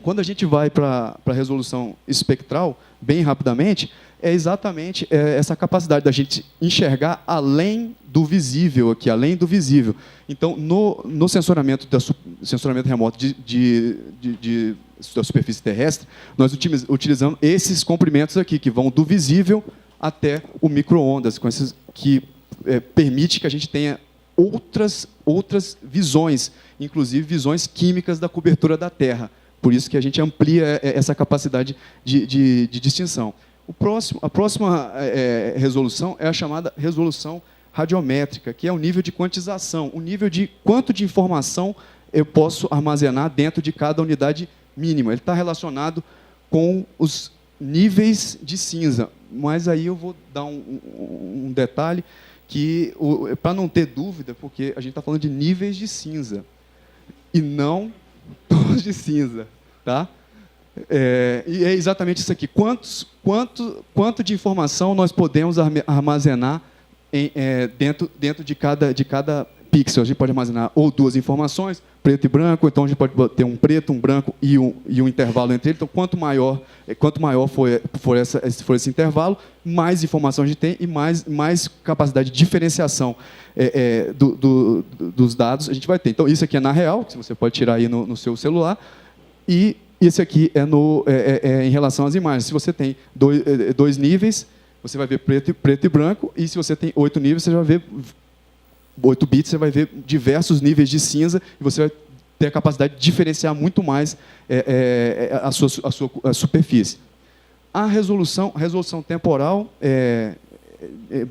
Quando a gente vai para a resolução espectral, bem rapidamente, é exatamente essa capacidade da gente enxergar além do visível aqui, além do visível. Então, no sensoramento remoto da superfície terrestre, nós utilizamos esses comprimentos aqui, que vão do visível até o micro-ondas, que permite que a gente tenha outras visões, inclusive visões químicas da cobertura da Terra. Por isso que a gente amplia essa capacidade de distinção. A próxima resolução é a chamada resolução radiométrica, que é o nível de quantização, o nível de quanto de informação eu posso armazenar dentro de cada unidade mínima. Ele está relacionado com os níveis de cinza. Mas aí eu vou dar um detalhe que, para não ter dúvida, porque a gente está falando de níveis de cinza e não tons de cinza, tá? E é exatamente isso aqui. Quanto de informação nós podemos armazenar dentro de cada pixel? A gente pode armazenar ou duas informações, preto e branco, então a gente pode ter um preto, um branco e um intervalo entre eles. Então, quanto maior for esse intervalo, mais informação a gente tem e mais capacidade de diferenciação dos dados a gente vai ter. Então, isso aqui é na real, que você pode tirar aí no seu celular, e esse aqui é em relação às imagens. Se você tem dois níveis, você vai ver preto e branco, e se você tem 8 níveis, você vai ver 8 bits, você vai ver diversos níveis de cinza, e você vai ter a capacidade de diferenciar muito mais a superfície. A resolução temporal,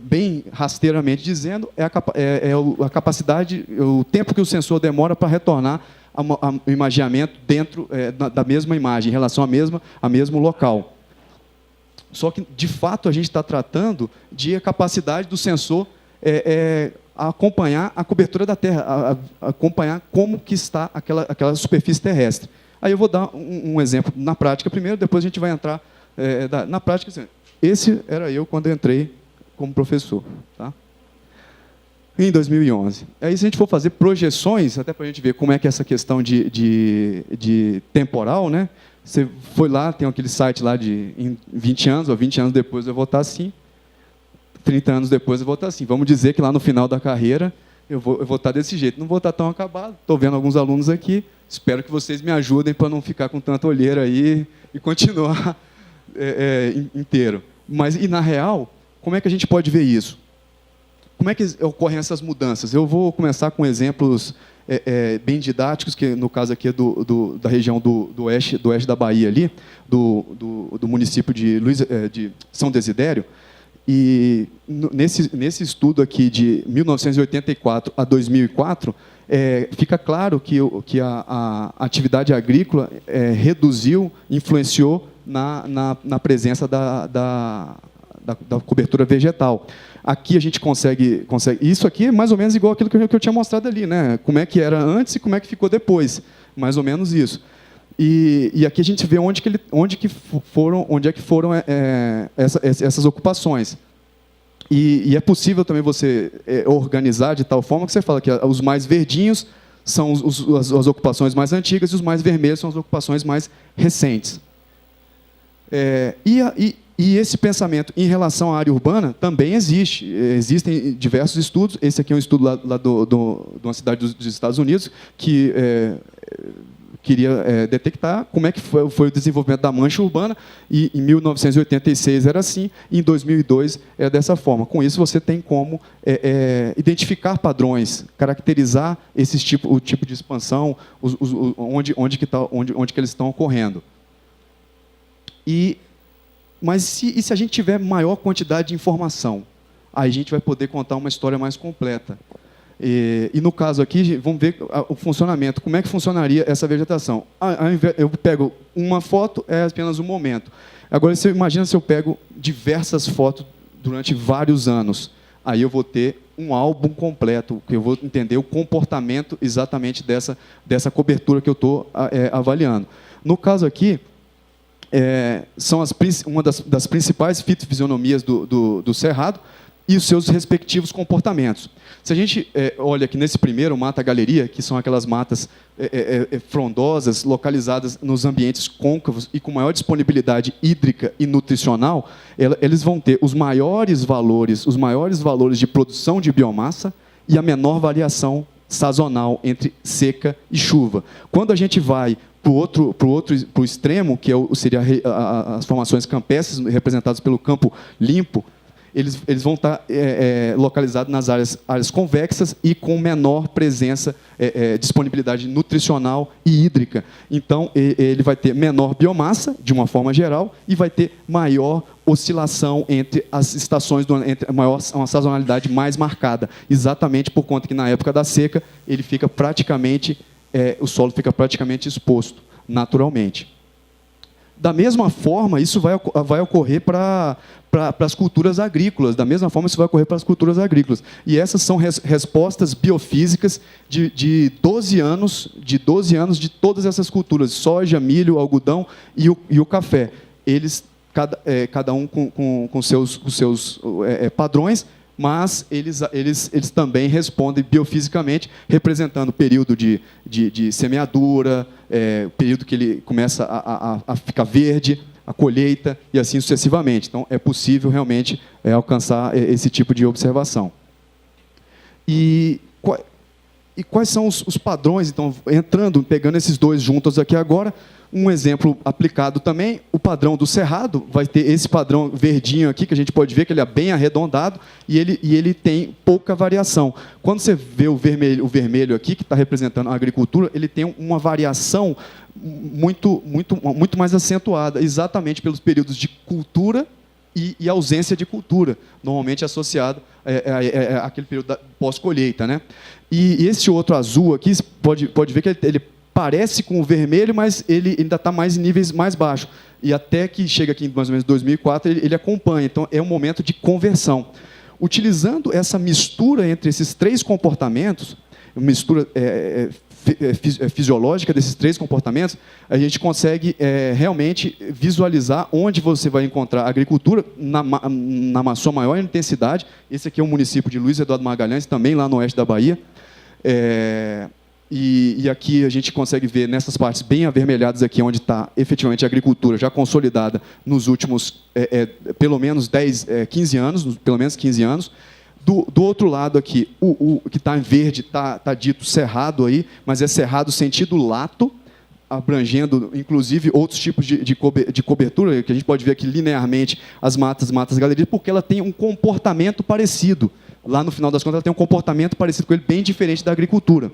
bem rasteiramente dizendo, é a capacidade, o tempo que o sensor demora para retornar o imageamento dentro da mesma imagem, em relação a mesmo local. Só que, de fato, a gente está tratando de a capacidade do sensor acompanhar a cobertura da Terra, acompanhar como que está aquela superfície terrestre. Aí eu vou dar um exemplo na prática primeiro, depois a gente vai entrar na prática. Assim, esse era eu quando eu entrei como professor, tá? Em 2011. Aí, se a gente for fazer projeções, até para a gente ver como é que é essa questão de temporal, né? Você foi lá, tem aquele site lá em 20 anos, ou 20 anos depois eu vou estar assim, 30 anos depois eu vou estar assim. Vamos dizer que lá no final da carreira eu vou estar desse jeito. Não vou estar tão acabado. Estou vendo alguns alunos aqui, espero que vocês me ajudem para não ficar com tanta olheira aí e continuar inteiro. Mas, e na real, como é que a gente pode ver isso? Como é que ocorrem essas mudanças? Eu vou começar com exemplos bem didáticos, que no caso aqui é da região do oeste da Bahia, ali, do município de São Desidério. E nesse estudo aqui de 1984 a 2004, fica claro que a atividade agrícola reduziu, influenciou na presença da cobertura vegetal. Aqui a gente consegue. Isso aqui é mais ou menos igual aquilo que eu tinha mostrado ali, né? Como é que era antes e como é que ficou depois. Mais ou menos isso. E aqui a gente vê onde é que foram essas ocupações. E é possível também você organizar de tal forma que você fala que os mais verdinhos são as ocupações mais antigas e os mais vermelhos são as ocupações mais recentes. E esse pensamento em relação à área urbana também existe. Existem diversos estudos. Esse aqui é um estudo lá de uma cidade dos Estados Unidos que queria detectar como é que foi o desenvolvimento da mancha urbana, e em 1986 era assim, e em 2002 é dessa forma. Com isso, você tem como identificar padrões, caracterizar o tipo de expansão, onde que eles estão ocorrendo. Mas se a gente tiver maior quantidade de informação, aí a gente vai poder contar uma história mais completa. E no caso aqui, vamos ver o funcionamento. Como é que funcionaria essa vegetação? Eu pego uma foto, é apenas um momento. Agora, você imagina se eu pego diversas fotos durante vários anos. Aí eu vou ter um álbum completo, que eu vou entender o comportamento exatamente dessa cobertura que eu estou avaliando. No caso aqui, são uma das principais fitofisionomias do cerrado. e os seus respectivos comportamentos. Se a gente olha aqui nesse primeiro, mata-galeria, que são aquelas matas frondosas, localizadas nos ambientes côncavos e com maior disponibilidade hídrica e nutricional, eles vão ter os maiores valores de produção de biomassa e a menor variação sazonal entre seca e chuva. Quando a gente vai para o extremo, que seria as formações campestres representadas pelo campo limpo, eles vão estar localizados nas áreas convexas e com menor presença, disponibilidade nutricional e hídrica. Então, ele vai ter menor biomassa, de uma forma geral, e vai ter maior oscilação entre as estações, uma sazonalidade mais marcada, exatamente por conta que, na época da seca, o solo fica praticamente exposto, naturalmente. Da mesma forma, isso vai ocorrer para as culturas agrícolas. Da mesma forma, isso vai ocorrer para as culturas agrícolas. E essas são respostas biofísicas de 12 anos de todas essas culturas: soja, milho, algodão e o café. Eles, cada um com seus padrões, mas eles também respondem biofisicamente, representando o período de semeadura, período que ele começa a ficar verde, a colheita e assim sucessivamente. Então, é possível realmente alcançar esse tipo de observação. E quais são os padrões? Então, pegando esses dois juntos aqui agora, um exemplo aplicado também, o padrão do cerrado, vai ter esse padrão verdinho aqui, que a gente pode ver que ele é bem arredondado, e ele tem pouca variação. Quando você vê o vermelho aqui, que está representando a agricultura, ele tem uma variação muito mais acentuada, exatamente pelos períodos de cultura e ausência de cultura, normalmente associado àquele período pós-colheita, né? E esse outro azul aqui, pode ver que ele parece com o vermelho, mas ele ainda está mais em níveis mais baixos. E até que chega aqui em mais ou menos 2004, ele acompanha. Então, é um momento de conversão. Utilizando essa mistura entre esses três comportamentos, mistura fisiológica desses três comportamentos, a gente consegue realmente visualizar onde você vai encontrar a agricultura na sua maior intensidade. Esse aqui é o município de Luiz Eduardo Magalhães, também lá no oeste da Bahia. E aqui a gente consegue ver nessas partes bem avermelhadas aqui, onde está efetivamente a agricultura já consolidada nos últimos pelo menos 15 anos, pelo menos 15 anos. Do outro lado aqui, o que está em verde está dito cerrado aí, mas é cerrado sentido lato, abrangendo inclusive outros tipos de cobertura, que a gente pode ver aqui linearmente as matas galerias, porque ela tem um comportamento parecido. Lá no final das contas, ela tem um comportamento parecido com ele, bem diferente da agricultura.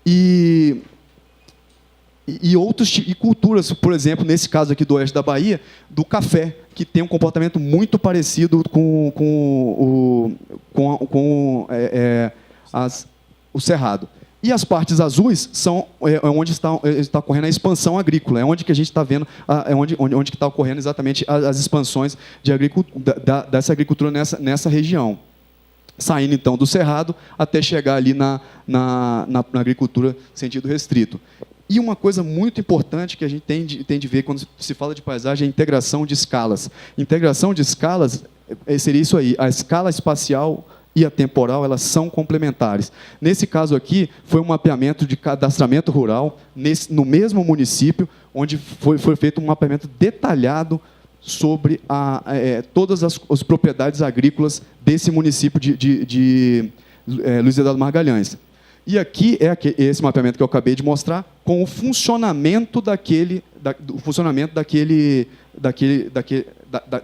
E culturas, por exemplo, nesse caso aqui do oeste da Bahia, do café, que tem um comportamento muito parecido com o cerrado. E as partes azuis são onde está ocorrendo a expansão agrícola, é onde que a gente está vendo, onde que está ocorrendo exatamente as expansões dessa agricultura nessa região. Saindo, então, do cerrado até chegar ali na agricultura sentido restrito. E uma coisa muito importante que a gente tem de ver quando se fala de paisagem é a integração de escalas. Integração de escalas seria isso aí, a escala espacial e a temporal, elas são complementares. Nesse caso aqui, foi um mapeamento de cadastramento rural, no mesmo município, onde foi feito um mapeamento detalhado sobre todas as propriedades agrícolas desse município de Luiz Eduardo Magalhães. E aqui esse mapeamento que eu acabei de mostrar, com o funcionamento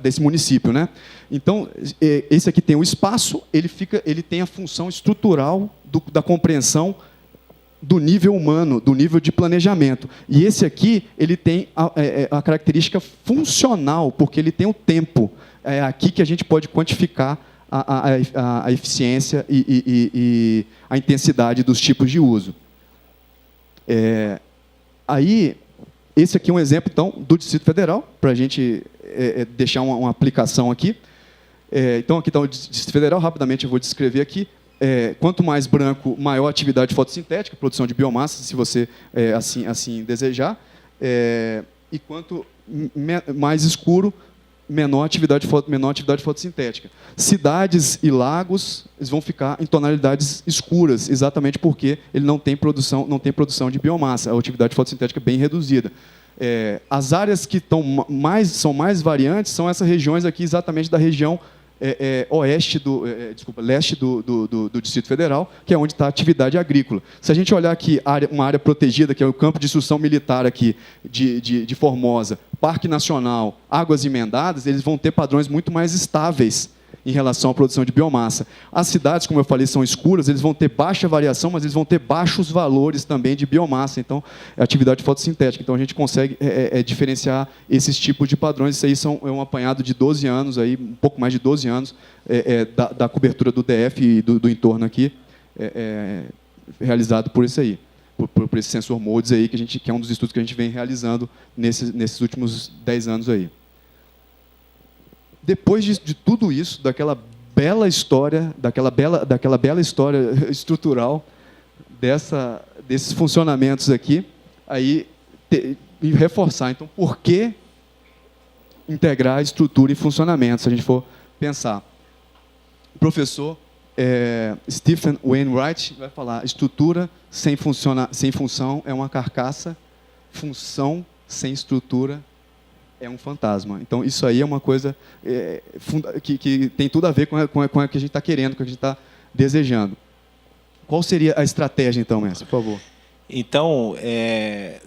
desse município, né? Então, esse aqui tem o espaço, ele tem a função estrutural da compreensão do nível humano, do nível de planejamento. E esse aqui, ele tem a característica funcional, porque ele tem o tempo. É aqui que a gente pode quantificar a eficiência e a intensidade dos tipos de uso. Aí, esse aqui é um exemplo, então, do Distrito Federal, para a gente deixar uma aplicação aqui. Então, aqui está o Distrito Federal, rapidamente eu vou descrever aqui. Quanto mais branco, maior atividade fotossintética, produção de biomassa, se você assim desejar. E quanto mais escuro, menor atividade fotossintética. Cidades e lagos, eles vão ficar em tonalidades escuras, exatamente porque ele não tem produção de biomassa, a atividade fotossintética é bem reduzida. As áreas que são mais variantes são essas regiões aqui, exatamente da região leste do Distrito Federal, que é onde está a atividade agrícola. Se a gente olhar aqui uma área protegida, que é o campo de instrução militar aqui de Formosa, Parque Nacional, Águas Emendadas, eles vão ter padrões muito mais estáveis em relação à produção de biomassa. As cidades, como eu falei, são escuras, eles vão ter baixa variação, mas eles vão ter baixos valores também de biomassa, então, é atividade fotossintética. Então, a gente consegue diferenciar esses tipos de padrões. Isso aí é um apanhado de 12 anos, aí, um pouco mais de 12 anos, da cobertura do DF e do entorno aqui, realizado por isso aí, por esse sensor MODES aí, que é um dos estudos que a gente vem realizando nesses últimos 10 anos aí. Depois de tudo isso, daquela bela história estrutural, desses funcionamentos aqui, aí reforçar. Então, por que integrar estrutura e funcionamento, se a gente for pensar? O professor Stephen Wainwright vai falar: estrutura sem função é uma carcaça, função sem estrutura é um fantasma. Então, isso aí é uma coisa que tem tudo a ver com o que a gente está querendo, com o que a gente está desejando. Qual seria a estratégia, então, mestre, por favor? Então,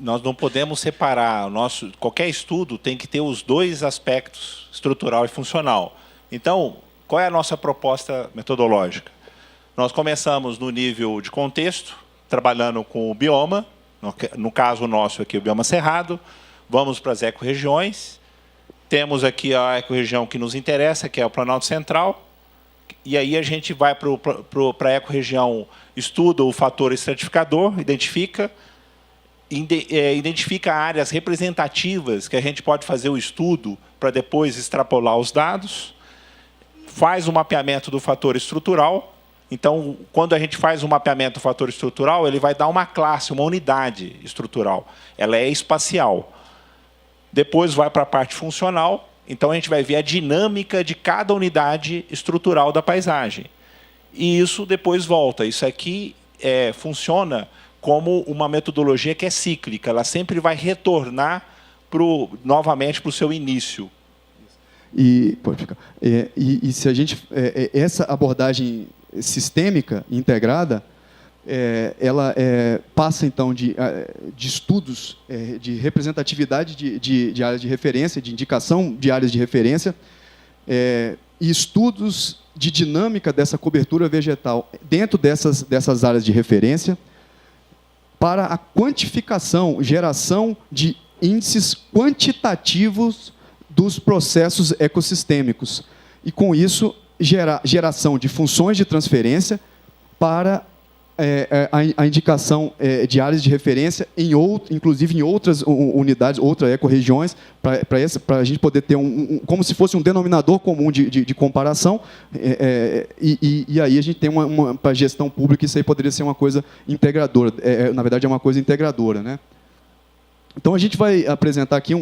nós não podemos separar. Qualquer estudo tem que ter os dois aspectos, estrutural e funcional. Então, qual é a nossa proposta metodológica? Nós começamos no nível de contexto, trabalhando com o bioma, no caso nosso aqui, o bioma cerrado. Vamos para as ecorregiões. Temos aqui a ecorregião que nos interessa, que é o Planalto Central. E aí a gente vai para a ecorregião, estuda o fator estratificador, identifica áreas representativas que a gente pode fazer o estudo para depois extrapolar os dados. Faz o mapeamento do fator estrutural. Então, quando a gente faz o mapeamento do fator estrutural, ele vai dar uma classe, uma unidade estrutural. Ela é espacial. Depois vai para a parte funcional, então a gente vai ver a dinâmica de cada unidade estrutural da paisagem. E isso depois volta. Isso aqui funciona como uma metodologia que é cíclica, ela sempre vai retornar novamente para o seu início. Pode ficar. E se a gente essa abordagem sistêmica integrada, ela passa, então, de estudos de representatividade de áreas de referência, de indicação de áreas de referência, e estudos de dinâmica dessa cobertura vegetal dentro dessas áreas de referência, para a quantificação, geração de índices quantitativos dos processos ecossistêmicos. E, com isso, geração de funções de transferência para a indicação de áreas de referência, inclusive em outras unidades, outras ecorregiões, para a gente poder ter como se fosse um denominador comum de comparação, e aí a gente tem para a gestão pública, isso aí poderia ser uma coisa integradora, na verdade é uma coisa integradora, né? Então a gente vai apresentar aqui,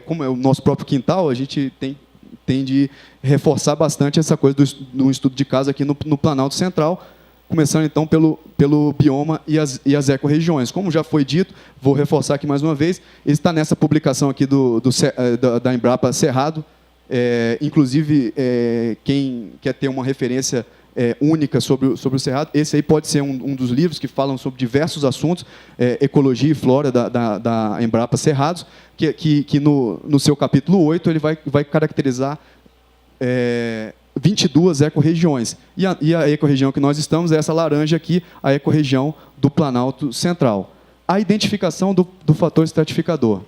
como é o nosso próprio quintal, a gente tem de reforçar bastante essa coisa do estudo de caso aqui no Planalto Central, começando, então, pelo bioma e as ecorregiões. Como já foi dito, vou reforçar aqui mais uma vez, ele está nessa publicação aqui da Embrapa Cerrado. Inclusive, quem quer ter uma referência única sobre o Cerrado, esse aí pode ser um dos livros que falam sobre diversos assuntos, ecologia e flora da Embrapa Cerrados, que no seu capítulo 8 ele vai caracterizar 22 ecorregiões. E a ecorregião que nós estamos é essa laranja aqui, a ecorregião do Planalto Central. A identificação do fator estratificador.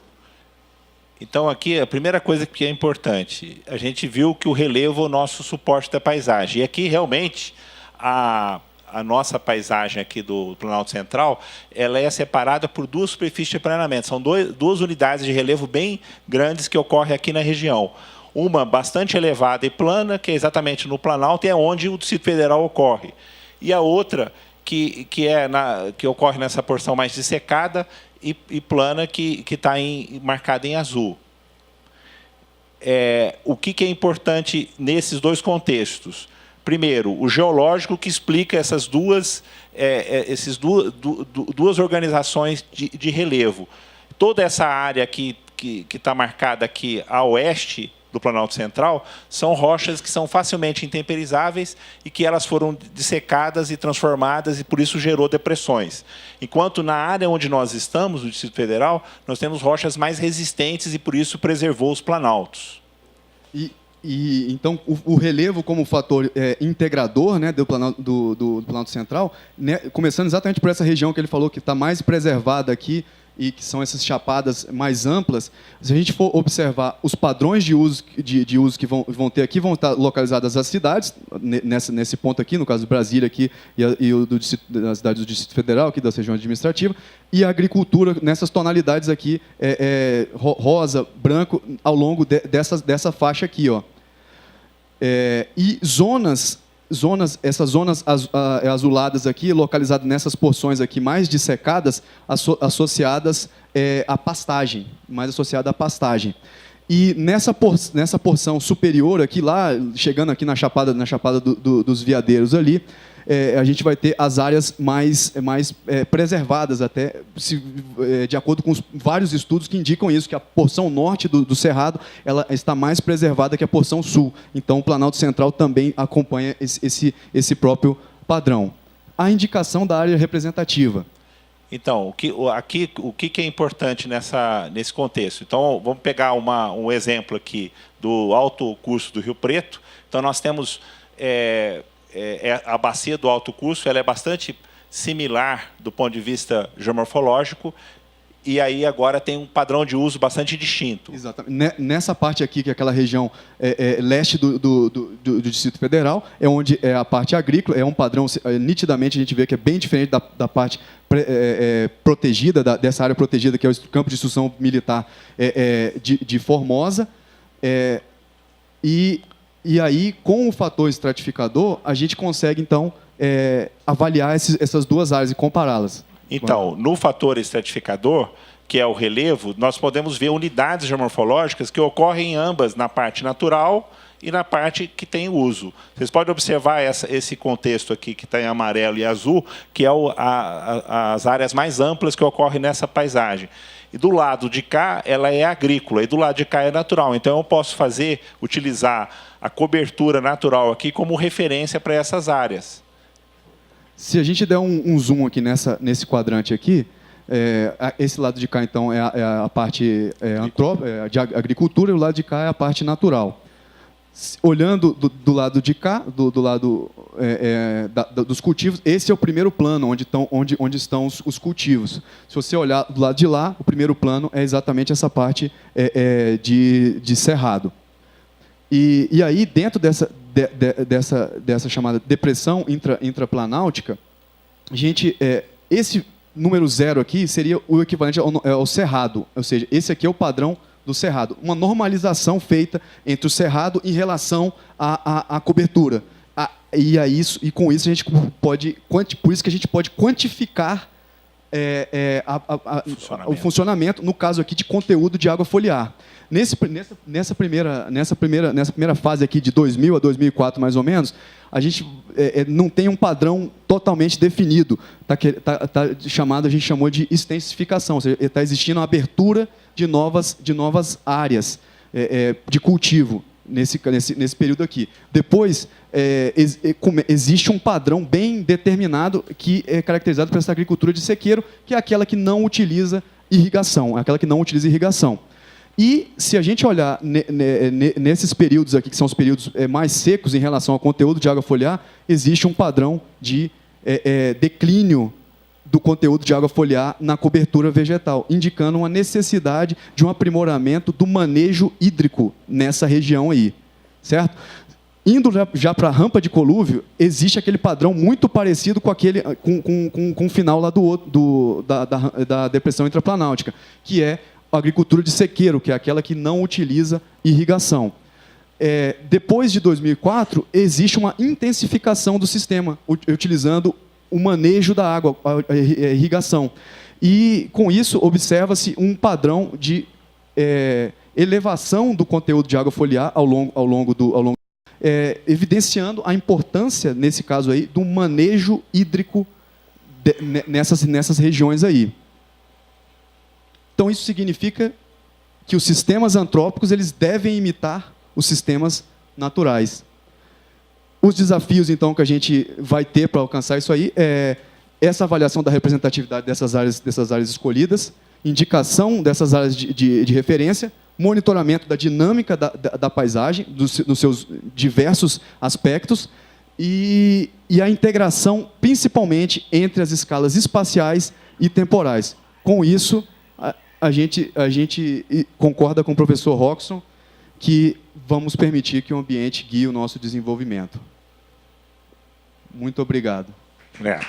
Então, aqui, a primeira coisa que é importante, a gente viu que o relevo é o nosso suporte da paisagem. E aqui, realmente, a nossa paisagem aqui do Planalto Central, ela é separada por duas superfícies de planeamento. São duas unidades de relevo bem grandes que ocorrem aqui na região. Uma bastante elevada e plana, que é exatamente no Planalto, e é onde o Distrito Federal ocorre. E a outra, que ocorre nessa porção mais dissecada e plana, que está marcada em azul. o que é importante nesses dois contextos? Primeiro, o geológico, que explica essas duas organizações de relevo. Toda essa área que está marcada aqui a oeste do Planalto Central são rochas que são facilmente intemperizáveis e que elas foram dissecadas e transformadas, e por isso gerou depressões. Enquanto na área onde nós estamos, no Distrito Federal, nós temos rochas mais resistentes e por isso preservou os planaltos. Então, o relevo como fator integrador, né, do Planalto Central, né, começando exatamente por essa região que ele falou que está mais preservada aqui, e que são essas chapadas mais amplas, se a gente for observar os padrões de uso que vão ter aqui, vão estar localizadas as cidades, nesse ponto aqui, no caso de Brasília aqui, e o das cidades do Distrito Federal, aqui da região administrativa, e a agricultura nessas tonalidades aqui, rosa, branco, ao longo dessa faixa aqui. Ó. E essas zonas azuladas aqui, localizadas nessas porções aqui mais dissecadas, associadas à pastagem, mais associada à pastagem. E nessa porção superior aqui, lá, chegando aqui na chapada dos Veadeiros ali, a gente vai ter as áreas mais preservadas, até de acordo com vários estudos que indicam isso, que a porção norte do Cerrado ela está mais preservada que a porção sul. Então, o Planalto Central também acompanha esse próprio padrão. A indicação da área representativa. Então, o que é importante nesse contexto? Então, vamos pegar um exemplo aqui do Alto Curso do Rio Preto. Então, nós temos a bacia do Alto Curso, ela é bastante similar do ponto de vista geomorfológico, e aí agora tem um padrão de uso bastante distinto. Exatamente. Nessa parte aqui, que é aquela região leste do Distrito Federal, é onde é a parte agrícola, é um padrão, nitidamente a gente vê que é bem diferente da parte protegida, dessa área protegida, que é o campo de instrução militar de Formosa. E aí, com o fator estratificador, a gente consegue, então, avaliar essas duas áreas e compará-las. Então, no fator estratificador, que é o relevo, nós podemos ver unidades geomorfológicas que ocorrem ambas na parte natural e na parte que tem uso. Vocês podem observar esse contexto aqui, que está em amarelo e azul, que é as áreas mais amplas que ocorrem nessa paisagem. E do lado de cá, ela é agrícola, e do lado de cá é natural. Então, eu posso utilizar a cobertura natural aqui como referência para essas áreas. Se a gente der um zoom aqui nesse quadrante aqui, esse lado de cá, então, é a parte de agricultura, e o lado de cá é a parte natural. Olhando do lado de cá, do lado dos cultivos, esse é o primeiro plano, onde estão os cultivos. Se você olhar do lado de lá, o primeiro plano é exatamente essa parte de cerrado. E aí, dentro dessa chamada depressão intraplanáutica, a gente, esse número 0 aqui seria o equivalente ao cerrado, ou seja, esse aqui é o padrão do cerrado, uma normalização feita entre o cerrado em relação à cobertura. E com isso a gente pode, por isso que a gente pode quantificar o funcionamento, no caso aqui, de conteúdo de água foliar. Nessa primeira fase aqui, de 2000 a 2004, mais ou menos, a gente não tem um padrão totalmente definido. A gente chamou de extensificação, ou seja, está existindo uma abertura de novas áreas de cultivo nesse período aqui. Depois, existe um padrão bem determinado que é caracterizado por essa agricultura de sequeiro, que é aquela que não utiliza irrigação. E, se a gente olhar nesses períodos aqui, que são os períodos mais secos em relação ao conteúdo de água foliar, existe um padrão de declínio do conteúdo de água foliar na cobertura vegetal, indicando uma necessidade de um aprimoramento do manejo hídrico nessa região aí, certo? Indo já para a rampa de colúvio, existe aquele padrão muito parecido com o final lá da depressão intraplanáutica, que é a agricultura de sequeiro, que é aquela que não utiliza irrigação. Depois de 2004, existe uma intensificação do sistema, utilizando o manejo da água, a irrigação. E, com isso, observa-se um padrão de elevação do conteúdo de água foliar ao longo evidenciando a importância, nesse caso aí, do manejo hídrico nessas regiões aí. Então, isso significa que os sistemas antrópicos eles devem imitar os sistemas naturais. Os desafios, então, que a gente vai ter para alcançar isso aí é essa avaliação da representatividade dessas áreas escolhidas, indicação dessas áreas de referência, monitoramento da dinâmica da paisagem, nos seus diversos aspectos, e a integração, principalmente, entre as escalas espaciais e temporais. Com isso, a gente concorda com o professor Roxson que vamos permitir que o ambiente guie o nosso desenvolvimento. Muito obrigado. Obrigado.